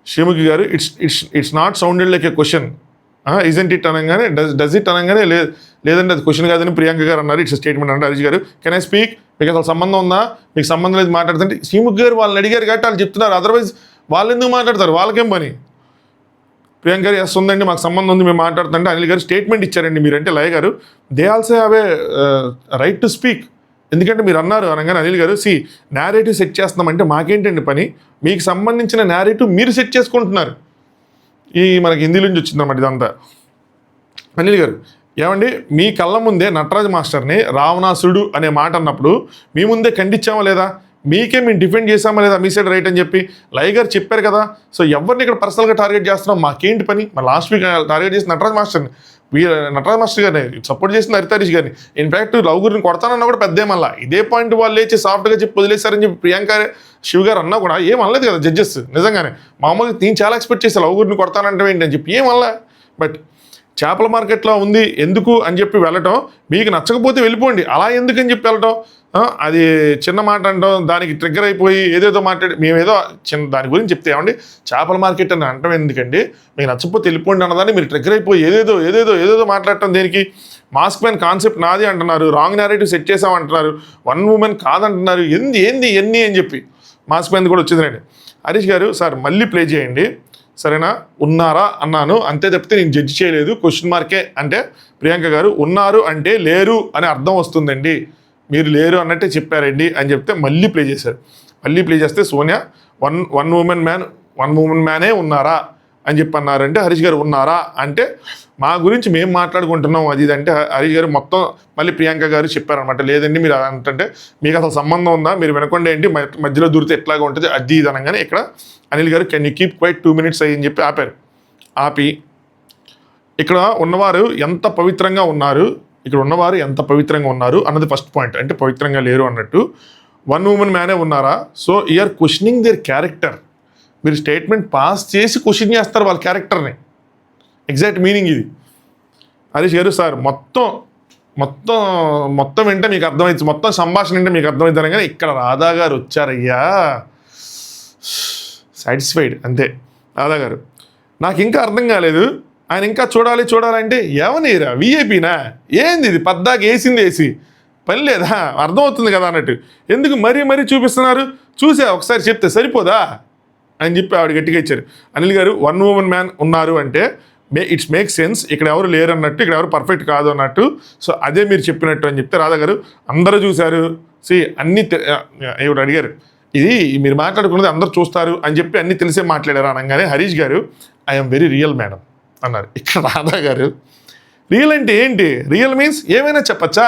శ్రీముఖి గారు it's not sounded like A question, isn't it అనగానే డస్ ఇట్ అనగానే లేదంటే అది క్వశ్చన్ కాదని ప్రియాంక గారు అన్నారు. ఇట్స్ స్టేట్మెంట్ అంటే హరీష్ గారు. కెన్ ఐ స్పీక్, మీకు అసలు సంబంధం ఉందా, మీకు సంబంధం లేదు మాట్లాడుతుంటే శ్రీముఖి గారు వాళ్ళని అడిగారు కాబట్టి వాళ్ళు చెప్తున్నారు, అదర్వైజ్ వాళ్ళు ఎందుకు మాట్లాడతారు, వాళ్ళకేం పని. ప్రియాంక గారు ఎస్ ఉందండి, మాకు సంబంధం ఉంది, మేము మాట్లాడుతుంటే అనిల్ గారు స్టేట్మెంట్ ఇచ్చారండి. మీరంటే లయ గారు they also have a right to speak. ఎందుకంటే మీరు అన్నారు అనగానే అనిల్ గారు నేరేటివ్ సెట్ చేస్తున్నామంటే మాకేంటండి పని, మీకు సంబంధించిన నేరేటివ్ మీరు సెట్ చేసుకుంటున్నారు. మనకి హిందీ నుంచి వచ్చిందన్నమాట ఇదంతా. అనిల్ గారు ఏమండి, మీ కళ్ళ ముందే నటరాజ్ మాస్టర్ని రావణాసుడు అనే మాట అన్నప్పుడు మీ ముందే ఖండించామా లేదా, మీకే మేము డిఫెండ్ చేసామా లేదా, మీ సైడ్ రైట్ అని చెప్పి లయ గారు చెప్పారు కదా. సో ఎవరిని ఇక్కడ పర్సనల్గా టార్గెట్ చేస్తున్నాం, మాకేంటి పని. మరి లాస్ట్ వీక్ టార్గెట్ చేసిన నటరాజ్ మాస్టర్ని, నటరాజ్ మాస్టర్ గారిని సపోర్ట్ చేసిన హరితారీష్ గారిని, ఇన్ఫ్యాక్ట్ లవ్ గురిని కొడతానన్నా కూడా పెద్ద ఏమల్లా ఇదే పాయింట్ వాళ్ళు లేచి సాఫ్ట్గా చెప్పి వదిలేశారని చెప్పి ప్రియాంక శివ్ గారు అన్నా కూడా ఏమనలేదు కదా జడ్జెస్. నిజంగానే మామూలుగా నేను చాలా ఎక్స్పెక్ట్ చేశాను లవ్ గురిని కొడతానంటే ఏంటి అని చెప్పి ఏమల్లా. బట్ చేపల మార్కెట్లో ఉంది ఎందుకు అని చెప్పి వెళ్ళటం, మీకు నచ్చకపోతే వెళ్ళిపోండి, అలా ఎందుకని చెప్పి వెళ్ళటం, అది చిన్న మాట అంటాం, దానికి ట్రిగ్గర్ అయిపోయి ఏదేదో మాట్లాడి మేమేదో చిన్న దాని గురించి చెప్తే ఏమండి చేపల మార్కెట్ అని అంటాం ఎందుకండి, మీకు నచ్చకపోతే వెళ్ళిపోండి అన్నదాన్ని మీరు ట్రిగ్గర్ అయిపోయి ఏదేదో మాట్లాడటం దేనికి. మాస్క్ మ్యాన్ కాన్సెప్ట్ నాది అంటున్నారు, రాంగ్ నేరేటివ్ సెట్ చేసామంటున్నారు, వన్ ఉమెన్ కాదంటున్నారు, ఏంది ఎన్ని అని చెప్పి మాస్క్ మ్యాన్ కూడా వచ్చిందండి. హరీష్ గారు సార్ మళ్ళీ ప్లే చేయండి సరేనా, ఉన్నారా అన్నాను అంతే తప్పితే నేను జడ్జి చేయలేదు, క్వశ్చన్ మార్కే. అంటే ప్రియాంక గారు ఉన్నారు అంటే లేరు అని అర్థం వస్తుందండి, మీరు లేరు అన్నట్టే చెప్పారండి అని చెప్తే మళ్ళీ ప్లే చేశారు. మళ్ళీ ప్లే చేస్తే సోనియా వన్ ఉమెన్ మ్యానే ఉన్నారా అని చెప్పి అన్నారంటే హరీష్ గారు ఉన్నారా అంటే మా గురించి మేము మాట్లాడుకుంటున్నాం అది ఇది అంటే హరీష్ గారు మొత్తం మళ్ళీ ప్రియాంక గారు చెప్పారనమాట, లేదండి మీరు అంటే మీకు అసలు సంబంధం ఉందా, మీరు వినకుండా ఏంటి మధ్యలో దూరితే ఎట్లాగా ఉంటుంది అది ఇది అనగానే ఇక్కడ అనిల్ గారు can you keep quiet 2 minutes అయ్యని చెప్పి ఆపారు. ఆపి ఇక్కడ ఉన్నవారు ఎంత పవిత్రంగా ఉన్నారు అన్నది ఫస్ట్ పాయింట్. అంటే పవిత్రంగా లేరు అన్నట్టు వన్ ఉమెన్ మ్యానే ఉన్నారా, so you're questioning their character. మీరు స్టేట్మెంట్ పాస్ చేసి క్వశ్చన్ చేస్తారు వాళ్ళ క్యారెక్టర్ని, ఎగ్జాక్ట్ మీనింగ్ ఇది. హరీష్ గారు సార్ మొత్తం వింటే మీకు అర్థమవుతుంది, మొత్తం సంభాషణ అంటే మీకు అర్థమవుతుంది కానీ ఇక్కడ రాధా గారు వచ్చారయ్యా, సాటిస్ఫైడ్ అంతే. రాధా గారు నాకు ఇంకా అర్థం కాలేదు, ఆయన ఇంకా చూడాలంటే ఏమనిరా విఐపీనా ఏంది ఇది, పద్దాక వేసి పని లేదా, అర్థమవుతుంది కదా అన్నట్టు ఎందుకు మరీ చూపిస్తున్నారు, చూసా ఒకసారి చెప్తే సరిపోదా అని చెప్పి ఆవిడ గట్టిగా ఇచ్చారు. అనిల్ గారు వన్ ఉమెన్ మ్యాన్ ఉన్నారు అంటే ఇట్స్ మేక్ సెన్స్, ఇక్కడ ఎవరు లేరు అన్నట్టు, ఇక్కడ ఎవరు పర్ఫెక్ట్ కాదు అన్నట్టు, సో అదే మీరు చెప్పినట్టు అని చెప్తే రాధా గారు అందరూ చూశారు అన్నీ ఎవరు అడిగారు, ఇది మీరు మాట్లాడుకున్నది అందరూ చూస్తారు అని చెప్పి అన్నీ తెలిసే మాట్లాడారు అనగానే హరీష్ గారు ఐఎమ్ వెరీ రియల్ మేడం అన్నారు. ఇక్కడ రాధా గారు రియల్ అంటే ఏంటి, రియల్ మీన్స్ ఏమైనా చెప్పచ్చా,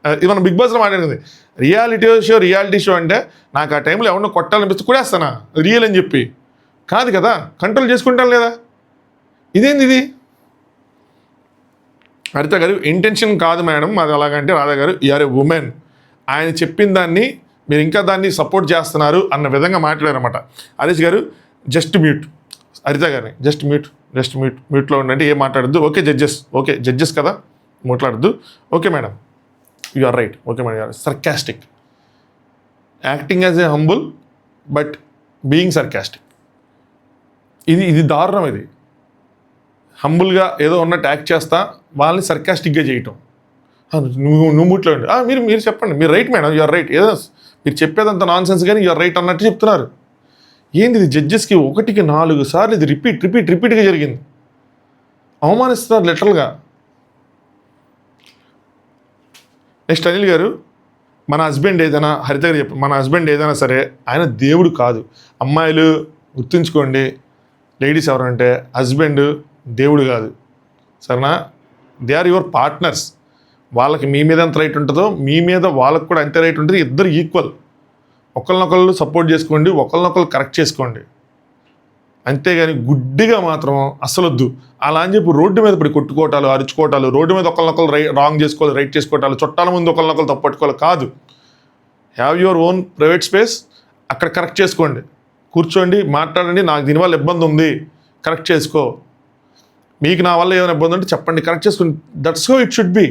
ఇది మనం బిగ్ బాస్లో మాట్లాడుకుంది. రియాలిటీ షో అంటే నాకు ఆ టైంలో ఎవరినో కొట్టాలనిపిస్తే కొడేస్తానా రియల్ అని చెప్పి, కాదు కదా, కంట్రోల్ చేసుకుంటాను లేదా, ఇదేంది ఇది. హరిత గారు ఇంటెన్షన్ కాదు మేడం అది అలాగంటే రాధా గారు యూఆర్ ఏ ఉమెన్, ఆయన చెప్పిన దాన్ని మీరు ఇంకా దాన్ని సపోర్ట్ చేస్తున్నారు అన్న విధంగా మాట్లాడారన్నమాట. హరీష్ గారు జస్ట్ మ్యూట్, హరిత గారిని జస్ట్ మ్యూట్లో ఉండంటే ఏం మాట్లాడద్దు, ఓకే జడ్జెస్ కదా మాట్లాడద్దు, okay madam you are right, okay madam you're sarcastic, acting as a humble but being sarcastic, ఇది దారుణం. ఇది హంబుల్గా ఏదో ఉన్నట్టు యాక్ట్ చేస్తా వాళ్ళని సర్కాస్టిక్గా చేయటం, నువ్వు ముట్లో ఉండి మీరు చెప్పండి, మీరు రైట్ మేడం యూఆర్ రైట్, ఏదో మీరు చెప్పేదంత నాన్ సెన్స్ కానీ యూఆర్ రైట్ అన్నట్టు చెప్తున్నారు. ఏంది ఇది, జడ్జెస్కి 1కి 4 సార్లు ఇది రిపీట్గా జరిగింది, అవమానిస్తున్నారు లిటరల్గా. నెక్స్ట్ అనిల్ గారు మన హస్బెండ్ ఏదైనా, హరిత గారు చెప్పు, మన హస్బెండ్ ఏదైనా సరే ఆయన దేవుడు కాదు, అమ్మాయిలు గుర్తుంచుకోండి, లేడీస్ ఎవరంటే హస్బెండ్ దేవుడు కాదు సరేనా, దే ఆర్ యువర్ పార్ట్నర్స్, వాళ్ళకి మీ మీద ఎంత రైట్ ఉంటుందో మీ మీద వాళ్ళకు కూడా అంతే రైట్ ఉంటుంది, ఇద్దరు ఈక్వల్, ఒకరినొకళ్ళు సపోర్ట్ చేసుకోండి, ఒకరినొకళ్ళు కరెక్ట్ చేసుకోండి, అంతేగాని గుడ్డిగా మాత్రం అస్సలు వద్దు. అలా అని చెప్పి రోడ్డు మీద పడి కొట్టుకోవటాలు అరుచుకోవటాలు, రోడ్డు మీద ఒకరినొకరు రాంగ్ చేసుకోవాలి రైట్ చేసుకోవటాలు, చుట్టాల ముందు ఒకరినొకరు తప్పట్టుకోవాలి కాదు. Have your own private space, అక్కడ కరెక్ట్ చేసుకోండి, కూర్చోండి మాట్లాడండి, నాకు దీనివల్ల ఇబ్బంది ఉంది కరెక్ట్ చేసుకో, మీకు నా వల్ల ఏమైనా ఇబ్బంది ఉంటే చెప్పండి కరెక్ట్ చేసుకోండి, that's how it should be.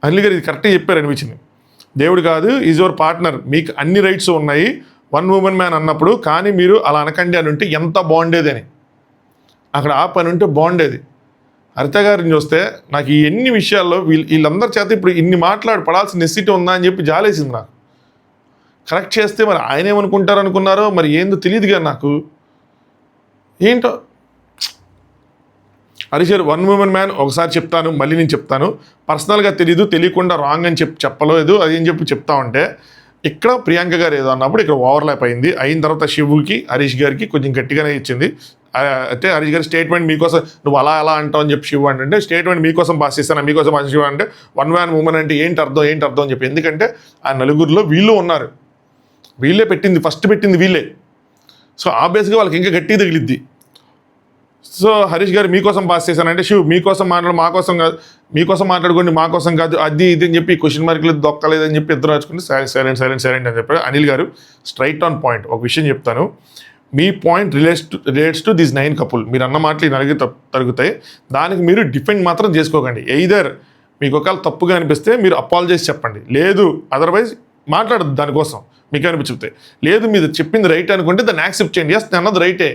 Anil గారు ఇది కరెక్ట్గా చెప్పారు అనిపించింది. దేవుడు కాదు, ఈజ్ యువర్ పార్ట్నర్, మీకు అన్ని రైట్స్ ఉన్నాయి వన్ ఉమెన్ మ్యాన్ అన్నప్పుడు, కానీ మీరు అలా అనకండి అని ఉంటే ఎంత బాగుండేది అని, అక్కడ ఆ పని ఉంటే బాగుండేది. హరిత గారిని చూస్తే నాకు ఈ ఎన్ని విషయాల్లో వీళ్ళందరి చేత ఇప్పుడు ఇన్ని పడాల్సిన నెసిటీ ఉందా అని చెప్పి జాలేసింది నాకు. కరెక్ట్ చేస్తే మరి ఆయన ఏమనుకుంటారు అనుకున్నారో మరి ఏందో తెలియదు కదా నాకు, ఏంటో హరీష్ గారు 1 woman మ్యాన్ ఒకసారి చెప్తాను, మళ్ళీ నేను చెప్తాను. పర్సనల్గా తెలియకుండా రాంగ్ అని చెప్పలేదు అది అని చెప్తా ఉంటే ఇక్కడ ప్రియాంక గారు ఏదో అన్నప్పుడు ఇక్కడ ఓవర్లాప్ అయింది. అయిన తర్వాత శివుకి హరీష్ గారికి కొంచెం గట్టిగానే ఇచ్చింది. అయితే హరీష్ గారి స్టేట్మెంట్ మీకోసం నువ్వు అలా అంటావు అని చెప్పి శివు అంటే స్టేట్మెంట్ మీకోసం పాస్ చేస్తాను, మీకోసం పాస్ శివు అంటే 1 man woman అంటే ఏంటి అర్థం అని చెప్పి. ఎందుకంటే ఆ నలుగురిలో వీళ్ళు ఉన్నారు, వీళ్ళే పెట్టింది, ఫస్ట్ పెట్టింది వీళ్ళే. సో ఆబ్వియస్గా వాళ్ళకి ఇంకా గట్టిగా తగిలిద్ది. సో హరీష్ గారు మీకోసం పాస్ చేశానంటే శివ్ మీకోసం మాకోసం కాదు, మీకోసం మాట్లాడుకోండి మాకోసం కాదు, అది ఇది అని చెప్పి క్వశ్చన్ మార్కులు దొక్కలేదని చెప్పి ఇద్దరు రాసుకుంటే సైలెంట్ అని చెప్పారు. అనిల్ గారు స్ట్రైట్ ఆన్ పాయింట్ ఒక విషయం చెప్తాను. మీ point relates to this 9 couple. మీరు అన్న మాటలు నలిగి తరుగుతాయి, దానికి మీరు డిఫెండ్ మాత్రం చేసుకోకండి. ఎయిదర్ మీకు ఒకవేళ తప్పుగా అనిపిస్తే మీరు అపాలజైజ్ చెప్పండి, లేదు అదర్వైజ్ మాట్లాడద్దు దానికోసం మీకు అనిపించితే. లేదు మీరు చెప్పింది రైట్ అనుకుంటే దాన్ని యాక్సెప్ట్ చేయండి, ఎస్ అన్నది రైటే,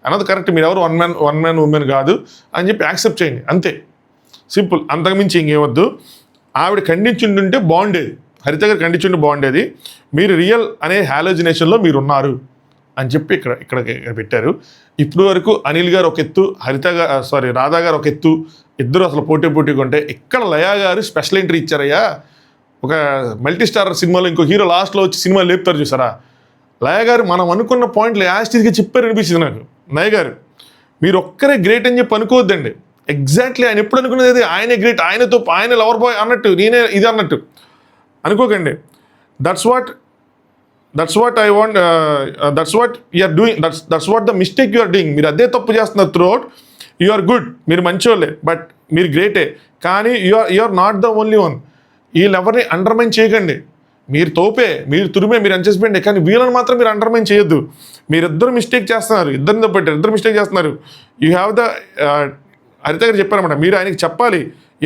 అన్నది కరెక్ట్, మీరు ఎవరు 1 man woman కాదు అని చెప్పి యాక్సెప్ట్ చేయండి, అంతే సింపుల్. అంతకుమించి ఇంకేమొద్దు. ఆవిడ ఖండించుంటుంటే బాగుండేది, హరిత గారు ఖండించుంటే బాగుండేది. మీరు రియల్ అనే హాలోజినేషన్లో మీరు ఉన్నారు అని చెప్పి ఇక్కడ పెట్టారు. ఇప్పుడు వరకు అనిల్ గారు ఒక ఎత్తు, రాధా గారు ఒక ఎత్తు, ఇద్దరు అసలు పోటీగా ఉంటే ఇక్కడ లయా గారు స్పెషల్ ఎంట్రీ ఇచ్చారయ్యా. ఒక మల్టీ స్టార్ సినిమాలో ఇంకో హీరో లాస్ట్లో వచ్చి సినిమా లేపుతారు చూసారా, లయ గారు మనం అనుకున్న పాయింట్లు యాస్టీస్గా చెప్పారు అనిపించింది నాకు. లయ గారు మీరు ఒక్కరే గ్రేట్ అని చెప్పి అనుకోవద్దండి, ఎగ్జాక్ట్లీ ఆయన ఎప్పుడు అనుకునేది ఆయనే గ్రేట్, ఆయన లవర్ బాయ్ అన్నట్టు, నేనే ఇది అన్నట్టు అనుకోకండి. That's what I want, that's what you're doing, that's what the mistake you're doing. మీరు అదే తప్పు చేస్తున్నారు throughout. You are good, మీరు మంచోళ్ళే, బట్ మీరు గ్రేటే, కానీ you are not the only one. వీళ్ళెవరిని అండర్మైన్ చేయకండి, మీరు తోపే, మీరు తురిమే, మీరు ఎంచేసిపోయింది, కానీ వీళ్ళని మాత్రం మీరు అండర్మైన్ చేయొద్దు. మీరిద్దరు మిస్టేక్ చేస్తున్నారు, ఇద్దరిని తప్పట్టారు, ఇద్దరు మిస్టేక్ చేస్తున్నారు. యూ హ్యావ్ ద హరిత గారు చెప్పారన్నమాట, మీరు ఆయనకి చెప్పాలి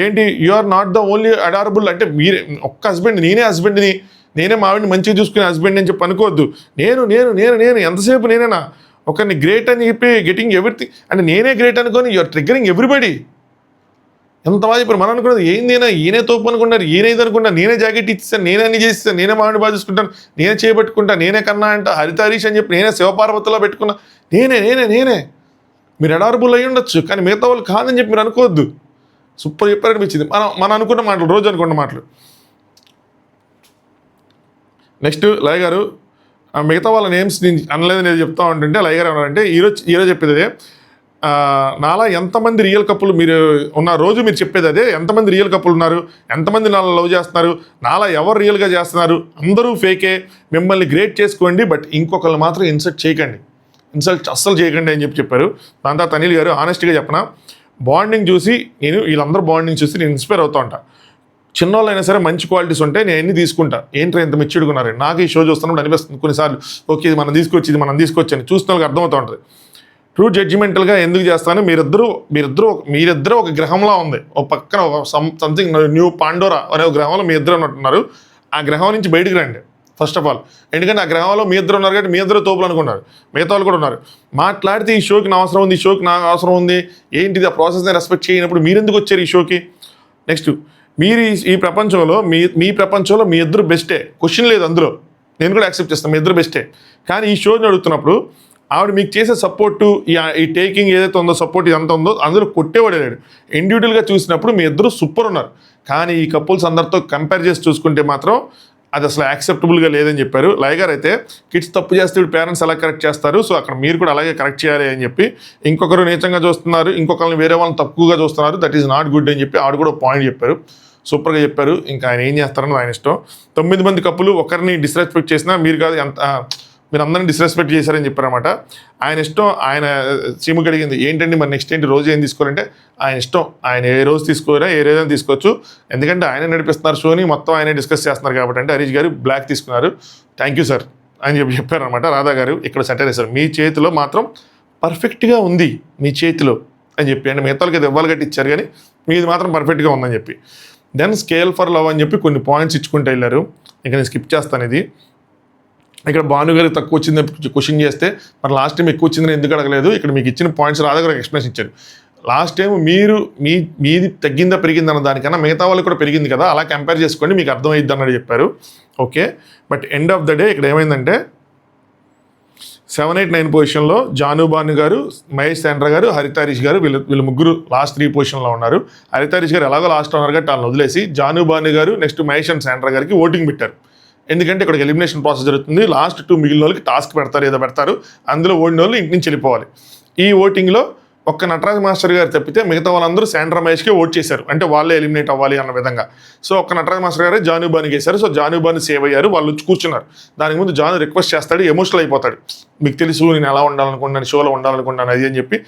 ఏంటి, you are not the only adorable. అంటే మీరే ఒక్క హస్బెండ్, హస్బెండ్ని నేనే మావిడిని మంచిగా చూసుకునే హస్బెండ్ అని చెప్పి అనుకోవద్దు. నేను ఎంతసేపు నేనేనా ఒకరిని గ్రేట్ అని చెప్పి గెటింగ్ ఎవ్రీథింగ్ అంటే నేనే గ్రేట్ అనుకొని యు ఆర్ ట్రిగ్గరింగ్ ఎవ్రీబడి. ఎంత బాగా చెప్పారు. మనం అనుకున్నది ఏందైనా ఈయనే తోపు అనుకున్నారు, ఈయన ఇది అనుకుంటా, నేనే జాకెట్ ఇచ్చేస్తాను, నేనే అన్ని చేస్తాను, నేనే మామిడి బాగా చూసుకుంటాను, నేనే చేపట్టుకుంటా, నేనే కన్నా అంట హరిత హరీష్ అని చెప్పి నేనే శివపార్వతిలో పెట్టుకున్నా, నేనే మీరు అడారబుల్ అయ్యి ఉండొచ్చు, కానీ మిగతా వాళ్ళు కాదని చెప్పి మీరు అనుకోవద్దు. సూపర్ చెప్పారనిపించింది. మనం అనుకున్న మాటలు, రోజు అనుకున్న మాటలు. నెక్స్ట్ లయ గారు మిగతా వాళ్ళ నేమ్స్ నేను అనలేదు నేను చెప్తా ఉంటుంటే లయ గారు ఏమన్నారంటే ఈరోజు చెప్పేది అదే, నాలా ఎంతమంది రియల్ కప్పులు మీరు ఉన్న రోజు మీరు చెప్పేది అదే, ఎంతమంది రియల్ కప్పులు ఉన్నారు, ఎంతమంది నాలా లవ్ చేస్తున్నారు, నాలా ఎవరు రియల్గా చేస్తున్నారు, అందరూ ఫేకే, మిమ్మల్ని గ్రేట్ చేసుకోండి, బట్ ఇంకొకళ్ళు మాత్రం ఇన్సల్ట్ అస్సలు చేయకండి అని చెప్పారు. దాని తర్వాత అనిల్ గారు ఆనెస్ట్గా చెప్పనా, బాండింగ్ చూసి వీళ్ళందరూ బాండింగ్ చూసి నేను ఇన్స్పైర్ అవుతూ ఉంటా. చిన్నోళ్ళైనా సరే మంచి క్వాలిటీస్ ఉంటే నేను ఎన్ని తీసుకుంటా, ఏంట్రా ఇంత మెచ్యూర్డుకున్నారు, నాకు ఈ షో చూస్తున్నప్పుడు అనిపిస్తుంది కొన్నిసార్లు, ఓకే ఇది మనం తీసుకొచ్చి అని చూస్తున్న వాళ్ళకి అర్థమవుతూ ఉంటుంది. ట్రూ జడ్జిమెంటల్గా ఎందుకు చేస్తాను, మీరిద్దరూ ఒక గ్రహంలా ఉంది, ఒక పక్కన సంథింగ్ న్యూ పాండోరా అనే ఒక గ్రహంలో మీ ఇద్దరు ఉన్నట్టున్నారు. ఆ గ్రహం నుంచి బయటికి రండి ఫస్ట్ ఆఫ్ ఆల్, ఎందుకంటే ఆ గ్రహంలో మీ ఇద్దరు ఉన్నారు కాబట్టి మీ ఇద్దరు తోపులు అనుకున్నారు, మిగతా వాళ్ళు కూడా ఉన్నారు. మాట్లాడితే ఈ షోకి నా అవసరం ఉంది, ఈ షోకి నాకు అవసరం ఉంది, ఏంటిది ఆ ప్రాసెస్ని రెస్పెక్ట్ చేయనప్పుడు మీరు ఎందుకు వచ్చారు ఈ షోకి. నెక్స్ట్ మీరు ఈ ప్రపంచంలో మీ ప్రపంచంలో మీ ఇద్దరు బెస్టే, క్వశ్చన్ లేదు అందులో, నేను కూడా యాక్సెప్ట్ చేస్తాను, మీ ఇద్దరు బెస్టే. కానీ ఈ షోని అడుగుతున్నప్పుడు ఆవిడ మీకు చేసే సపోర్టు, ఈ టేకింగ్ ఏదైతే ఉందో సపోర్ట్ ఇదంతా ఉందో అందులో కొట్టేవాడే లేడు. ఇండివిజువల్గా చూసినప్పుడు మీ ఇద్దరు సూపర్ ఉన్నారు, కానీ ఈ కపుల్స్ అందరితో కంపేర్ చేసి చూసుకుంటే మాత్రం అది అసలు యాక్సెప్టబుల్గా లేదని చెప్పారు. లయ గారు అయితే కిడ్స్ తప్పు చేస్తే పేరెంట్స్ ఎలా కరెక్ట్ చేస్తారు, సో అక్కడ మీరు కూడా అలాగే కరెక్ట్ చేయాలి అని చెప్పి, ఇంకొకరు నీచంగా చూస్తున్నారు, ఇంకొకరిని వేరే వాళ్ళని తక్కువగా చూస్తున్నారు, దట్ ఈస్ నాట్ గుడ్ అని చెప్పి ఆవిడ కూడా పాయింట్ చెప్పారు. సూపర్గా చెప్పారు. ఇంకా ఆయన ఏం చేస్తారని ఆయన ఇష్టం. 9 మంది కప్పులు ఒకరిని డిస్రెస్పెక్ట్ చేసినా మీరు కాదు మీరు అందరినీ డిస్రెస్పెక్ట్ చేశారని చెప్పారన్నమాట. ఆయన ఇష్టం. ఆయన సీముకి అడిగింది ఏంటండి మరి నెక్స్ట్ ఏంటి, రోజు ఏం తీసుకోవాలంటే ఆయన ఇష్టం, ఆయన ఏ రోజు తీసుకోరా ఏ రోజైనా తీసుకోవచ్చు, ఎందుకంటే ఆయన నడిపిస్తున్నారు షోని, మొత్తం ఆయనే డిస్కస్ చేస్తున్నారు కాబట్టి. అంటే హరీష్ గారు బ్లాక్ తీసుకున్నారు, థ్యాంక్ యూ సార్ అని చెప్పారనమాట. రాధా గారు ఇక్కడ సెటర్ వేశారు, మీ చేతిలో మాత్రం పర్ఫెక్ట్గా ఉంది మీ చేతిలో అని చెప్పి, అంటే మిగతాలకి అది ఇవ్వాలి గట్టి ఇచ్చారు కానీ మీది మాత్రం పర్ఫెక్ట్గా ఉందని చెప్పి. దెన్ స్కేల్ ఫర్ లవ్ అని చెప్పి కొన్ని పాయింట్స్ ఇచ్చుకుంటూ వెళ్ళారు. ఇంకా నేను స్కిప్ చేస్తాను ఇది. ఇక్కడ భాను గారికి తక్కువ వచ్చింది క్వశ్చన్ చేస్తే మరి లాస్ట్ టైం ఎక్కువ వచ్చిందని ఎందుకు అడగలేదు, ఇక్కడ మీకు ఇచ్చిన పాయింట్స్ రాధా గారికి ఎక్స్ప్లెనేషన్ ఇచ్చారు. లాస్ట్ టైం మీది తగ్గిందా పెరిగింది అన్న దానికన్నా మిగతా వాళ్ళకి కూడా పెరిగింది కదా, అలా కంపేర్ చేసుకోండి మీకు అర్థమైద్ది అన్నది చెప్పారు. Okay, but end of the day ఇక్కడ ఏమైందంటే 7, 8, 9 పొజిషన్లో జాను భాను గారు, మహేష్ శాండ్రా గారు, హరిత హరీష్ గారు వీళ్ళు ముగ్గురు లాస్ట్ 3 పొజిషన్లో ఉన్నారు. హరిత హరీష్ గారు ఎలాగో లాస్ట్ ఉన్నారు కాబట్టి వాళ్ళని వదిలేసి జాను భాను గారు నెక్స్ట్ మహేష్ అండ్ శాండ్రా గారికి ఓటింగ్ పెట్టారు. ఎందుకంటే ఇక్కడ ఎలిమినేషన్ ప్రాసెస్ జరుగుతుంది. లాస్ట్ 2 మిగిలిన వాళ్ళకి టాస్క్ పెడతారు, ఏదో పెడతారు. అందులో ఓడిన వాళ్ళు ఇంటి నుంచి వెళ్ళిపోవాలి. ఈ ఓటింగ్లో ఒక్క నటరాజ్ మాస్టర్ గారు తప్పితే మిగతా వాళ్ళందరూ శాండ్రా మహేష్కే ఓట్ చేశారు. అంటే వాళ్ళే ఎలిమినేట్ అవ్వాలి అన్న విధంగా. సో ఒక్క నటరాజ్ మాస్టర్ గారే జాను భానుకి వేశారు. సో జాను భాను సేవ్ అయ్యారు. వాళ్ళు వచ్చి కూర్చున్నారు. దానికి ముందు జాను రిక్వెస్ట్ చేస్తాడు, ఎమోషనల్ అయిపోతాడు. మీకు తెలుసు నేను ఎలా ఉండాలనుకుంటున్నాను, షోలో ఉండాలనుకుంటున్నాను అది అని చెప్పి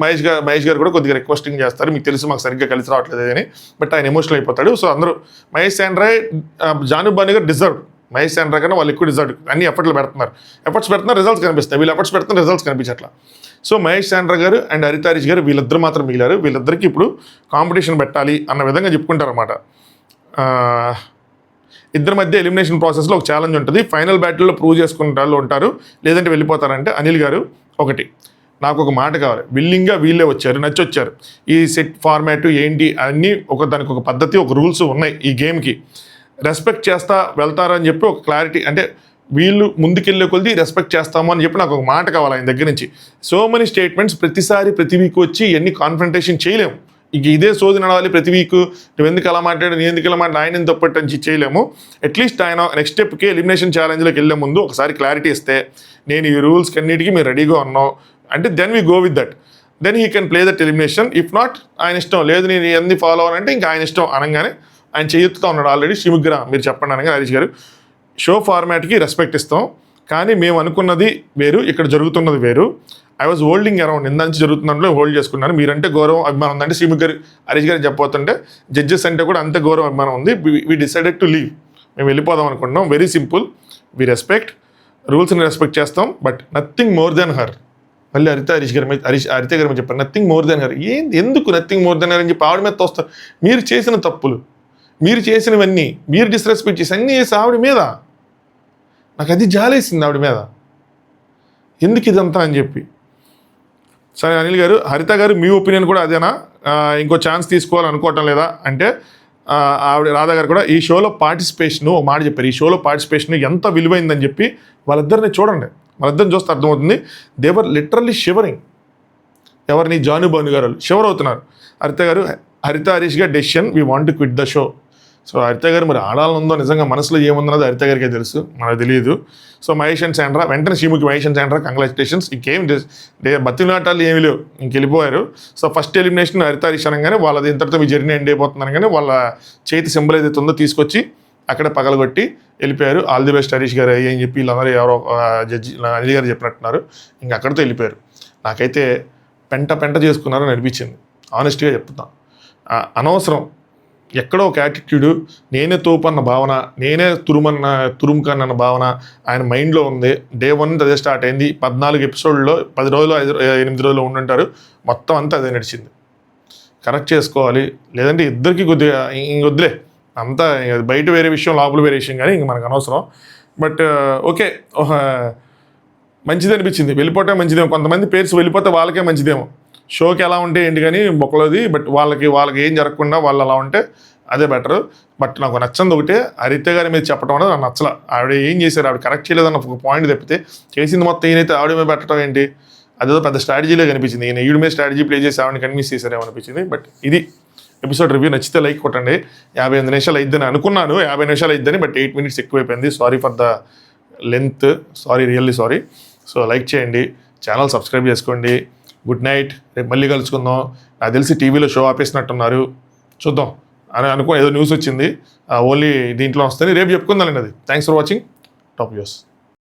మహేష్ గారు కూడా కొద్దిగా రిక్వెస్టింగ్ చేస్తారు, మీకు తెలుసు మాకు సరిగ్గా కలిసి రావట్లేదు అని. బట్ ఆయన ఎమోషనల్ అయిపోతాడు. సో అందరూ మహేష్ శాండ్రా, జాను భాను గారు డిజర్వ్. మహేష్ శాండ్రా కన్నా వాళ్ళు ఎక్కువ డిజర్వ్. అన్ని ఎఫర్ట్స్ పెడుతున్నారు, రిజల్ట్స్ కనిపిస్తాయి. వీళ్ళు ఎఫర్ట్స్ పెడుతున్నారు, రిజల్ట్స్ కనిపించట్లా. సో మహేష్ శాండ్రా గారు అండ్ హరిత హరీష్ గారు వీళ్ళిద్దరు మాత్రం మిగిలారు. వీళ్ళిద్దరికి ఇప్పుడు కాంపిటీషన్ పెట్టాలి అన్న విధంగా చెప్పుకుంటారన్నమాట. ఇద్దరి మధ్య ఎలిమినేషన్ ప్రాసెస్లో ఒక ఛాలెంజ్ ఉంటుంది. ఫైనల్ బ్యాటిల్లో ప్రూవ్ చేసుకునే వాళ్ళు ఉంటారు, లేదంటే వెళ్ళిపోతారంటే అనిల్ గారు ఒకటి నాకు ఒక మాట కావాలి, విల్లింగ్గా వీళ్ళే వచ్చారు, నచ్చొచ్చారు. ఈ సెట్ ఫార్మాట్ ఏంటి అన్నీ దానికి ఒక పద్ధతి, ఒక రూల్స్ ఉన్నాయి. ఈ గేమ్కి రెస్పెక్ట్ చేస్తా వెళ్తారు అని చెప్పి ఒక క్లారిటీ, అంటే వీళ్ళు ముందుకెళ్ళే కొద్ది రెస్పెక్ట్ చేస్తాము అని చెప్పి నాకు ఒక మాట కావాలి ఆయన దగ్గర నుంచి. సో మెనీ స్టేట్మెంట్స్ ప్రతిసారి ప్రతి వీక్ వచ్చి ఎన్ని కాన్ఫ్రంటేషన్ చేయలేము. ఇంక ఇదే సోది నడవాలి ప్రతి వీక్, నువ్వు ఎందుకు అలా మాట్లాడు, నేను ఎందుకు ఇలా మాట్లాడు, ఆయన ఎంత తప్పట్టని చేయలేము. అట్లీస్ట్ ఆయన నెక్స్ట్ స్టెప్కి ఎలిమినేషన్ ఛాలెంజ్లోకి వెళ్ళే ముందు ఒకసారి క్లారిటీ ఇస్తే, నేను ఈ రూల్స్కి అన్నిటికీ మీరు రెడీగా ఉన్నాం అంటే then we go with that, then he can play that elimination. If not ఆయన ఇష్టం, లేదు నేను ఎన్ని ఫాలో అవ్వాలంటే ఇంకా ఆయన ఇష్టం అనగానే ఆయన చేయుతూ ఉన్నాడు ఆల్రెడీ. శ్రీముగ్ర మీరు చెప్పండి అనగా హరీష్ గారు, షో ఫార్మాట్కి రెస్పెక్ట్ ఇస్తాం, కానీ మేము అనుకున్నది వేరు, ఇక్కడ జరుగుతున్నది వేరు. ఐ వాజ్ హోల్డింగ్ అరౌండ్, ఇందా నుంచి జరుగుతున్నట్లు హోల్డ్ చేసుకున్నాను. మీరంటే గౌరవం అభిమానం ఉందంటే శ్రీముఖ్ గారు హరీష్ గారు చెప్పబోతుంటే, జడ్జెస్ అంటే కూడా అంతే గౌరవం అభిమానం ఉంది. వీ డిసైడెడ్ టు లీవ్, మేము వెళ్ళిపోదాం అనుకుంటున్నాం. వెరీ సింపుల్, వీ రెస్పెక్ట్, రూల్స్ని రెస్పెక్ట్ చేస్తాం, but nothing more than her. మళ్ళీ హరిత గారి మీద చెప్పారు నథింగ్ మోర్ దెన్ హర్. ఎందుకు నథింగ్ మోర్ దెన్ హర్ అని చెప్పి ఆవిడ మీద తోస్తారు? మీరు చేసిన తప్పులు, మీరు చేసినవన్నీ, మీరు డిస్రెస్పెక్ట్ చేసి అన్నీ చేసి ఆవిడ మీద నాకు అది జాలేసింది. ఆవిడ మీద ఎందుకు ఇదంతా అని చెప్పి. సరే అనిల్ గారు, హరిత గారు మీ ఒపీనియన్ కూడా అదేనా, ఇంకో ఛాన్స్ తీసుకోవాలనుకోవటం లేదా అంటే, ఆవిడ రాధా గారు కూడా ఈ షోలో పార్టిసిపేషన్ ఒక మాట చెప్పారు, ఈ షోలో పార్టిసిపేషన్ ఎంత విలువైందని చెప్పి. వాళ్ళిద్దరిని చూడండి, వాళ్ళిద్దరిని చూస్తే అర్థమవుతుంది. దేవర్ లిటరల్లీ షివరింగ్. ఎవరిని? జాను భాను గారు షివర్ అవుతున్నారు. హరిత హరీష్ గారు decision, we want to quit the show. So హరిత గారు మరి ఆడాలనుందో నిజంగా మనసులో ఏముందన్నది హరిత గారికే తెలుసు, మనకు తెలియదు. సో మహేష్ అండ్ శాండ్రా వెంటనే Sreemukhi, Mahesh and Sandra congratulations, ఇంకేం బతినాటాలు ఏమి లేవు, ఇంకెళ్ళిపోయారు. సో ఫస్ట్ ఎలిమినేషన్ హరిత హరీష్ అనగానే వాళ్ళది ఇంతటితో మీ జర్నీ ఎండ్ అయిపోతుంది అనగానే వాళ్ళ చేతి సింబల్ ఏదైతే ఉందో తీసుకొచ్చి అక్కడ పగలగొట్టి వెళ్ళిపోయారు. ఆల్ ది బెస్ట్ హరీష్ గారు అని చెప్పి వీళ్ళందరూ ఎవరో జడ్జి అనిల్ గారు చెప్పినట్టున్నారు. ఇంక అక్కడితో వెళ్ళిపోయారు. నాకైతే పెంట చేసుకున్నారని అనిపించింది, ఆనెస్ట్గా చెప్తున్నా. అనవసరం ఎక్కడో ఒక యాటిట్యూడు, నేనే తోపన్న భావన, నేనే తురుముకన్న భావన ఆయన మైండ్లో ఉంది. డే 1 అదే స్టార్ట్ అయింది. 14 ఎపిసోడ్లో 10 రోజులు 8 రోజులు ఉండుంటారు. మొత్తం అంతా అదే నడిచింది. కరెక్ట్ చేసుకోవాలి, లేదంటే ఇద్దరికి కొద్దిగా వద్దులే అంతా. బయట వేరే విషయం, లోపల వేరే విషయం, కానీ ఇంక మనకు అనవసరం. బట్ ఓకే, మంచిది అనిపించింది. వెళ్ళిపోవటం మంచిదేమో. కొంతమంది పేర్స్ వెళ్ళిపోతే వాళ్ళకే మంచిదేమో. షోకి ఎలా ఉంటే ఏంటి కానీ బొక్కలోది, బట్ వాళ్ళకి ఏం జరగకుండా వాళ్ళు అలా ఉంటే అదే బెటర్. బట్ నాకు నచ్చంది ఒకటే, హరిత గారి మీద చెప్పడం అనేది నాకు నచ్చల. ఆవిడ ఏం చేశారు, ఆవిడ కరెక్ట్ చేయలేదన్న ఒక పాయింట్ తప్పితే చేసింది మొత్తం ఈయనైతే ఆవిడ మీద పెట్టడం ఏంటి, అదేదో పెద్ద స్ట్రాటజీలో కనిపించింది. ఈయన మీద స్ట్రాటజీ ప్లే చేసి ఆవిడని కన్విన్స్ చేశారేమో అనిపించింది. బట్ ఇది ఎపిసోడ్ రివ్యూ. నచ్చితే లైక్ కొట్టండి. 58 నిమిషాలు అయిద్దని అనుకున్నాను, 50 నిమిషాలు అయిద్దని, బట్ 8 minutes ఎక్కువైపోయింది. Sorry for the length, really sorry. So like చేయండి, ఛానల్ సబ్స్క్రైబ్ చేసుకోండి. గుడ్ నైట్, రేపు మళ్ళీ కలుసుకుందాం. నాకు తెలిసి టీవీలో షో ఆపేసినట్టున్నారు, చూద్దాం అని ఏదో న్యూస్ వచ్చింది, ఓన్లీ దీంట్లో వస్తుంది. రేపు చెప్పుకుందాం అండి. అది thanks for watching top views.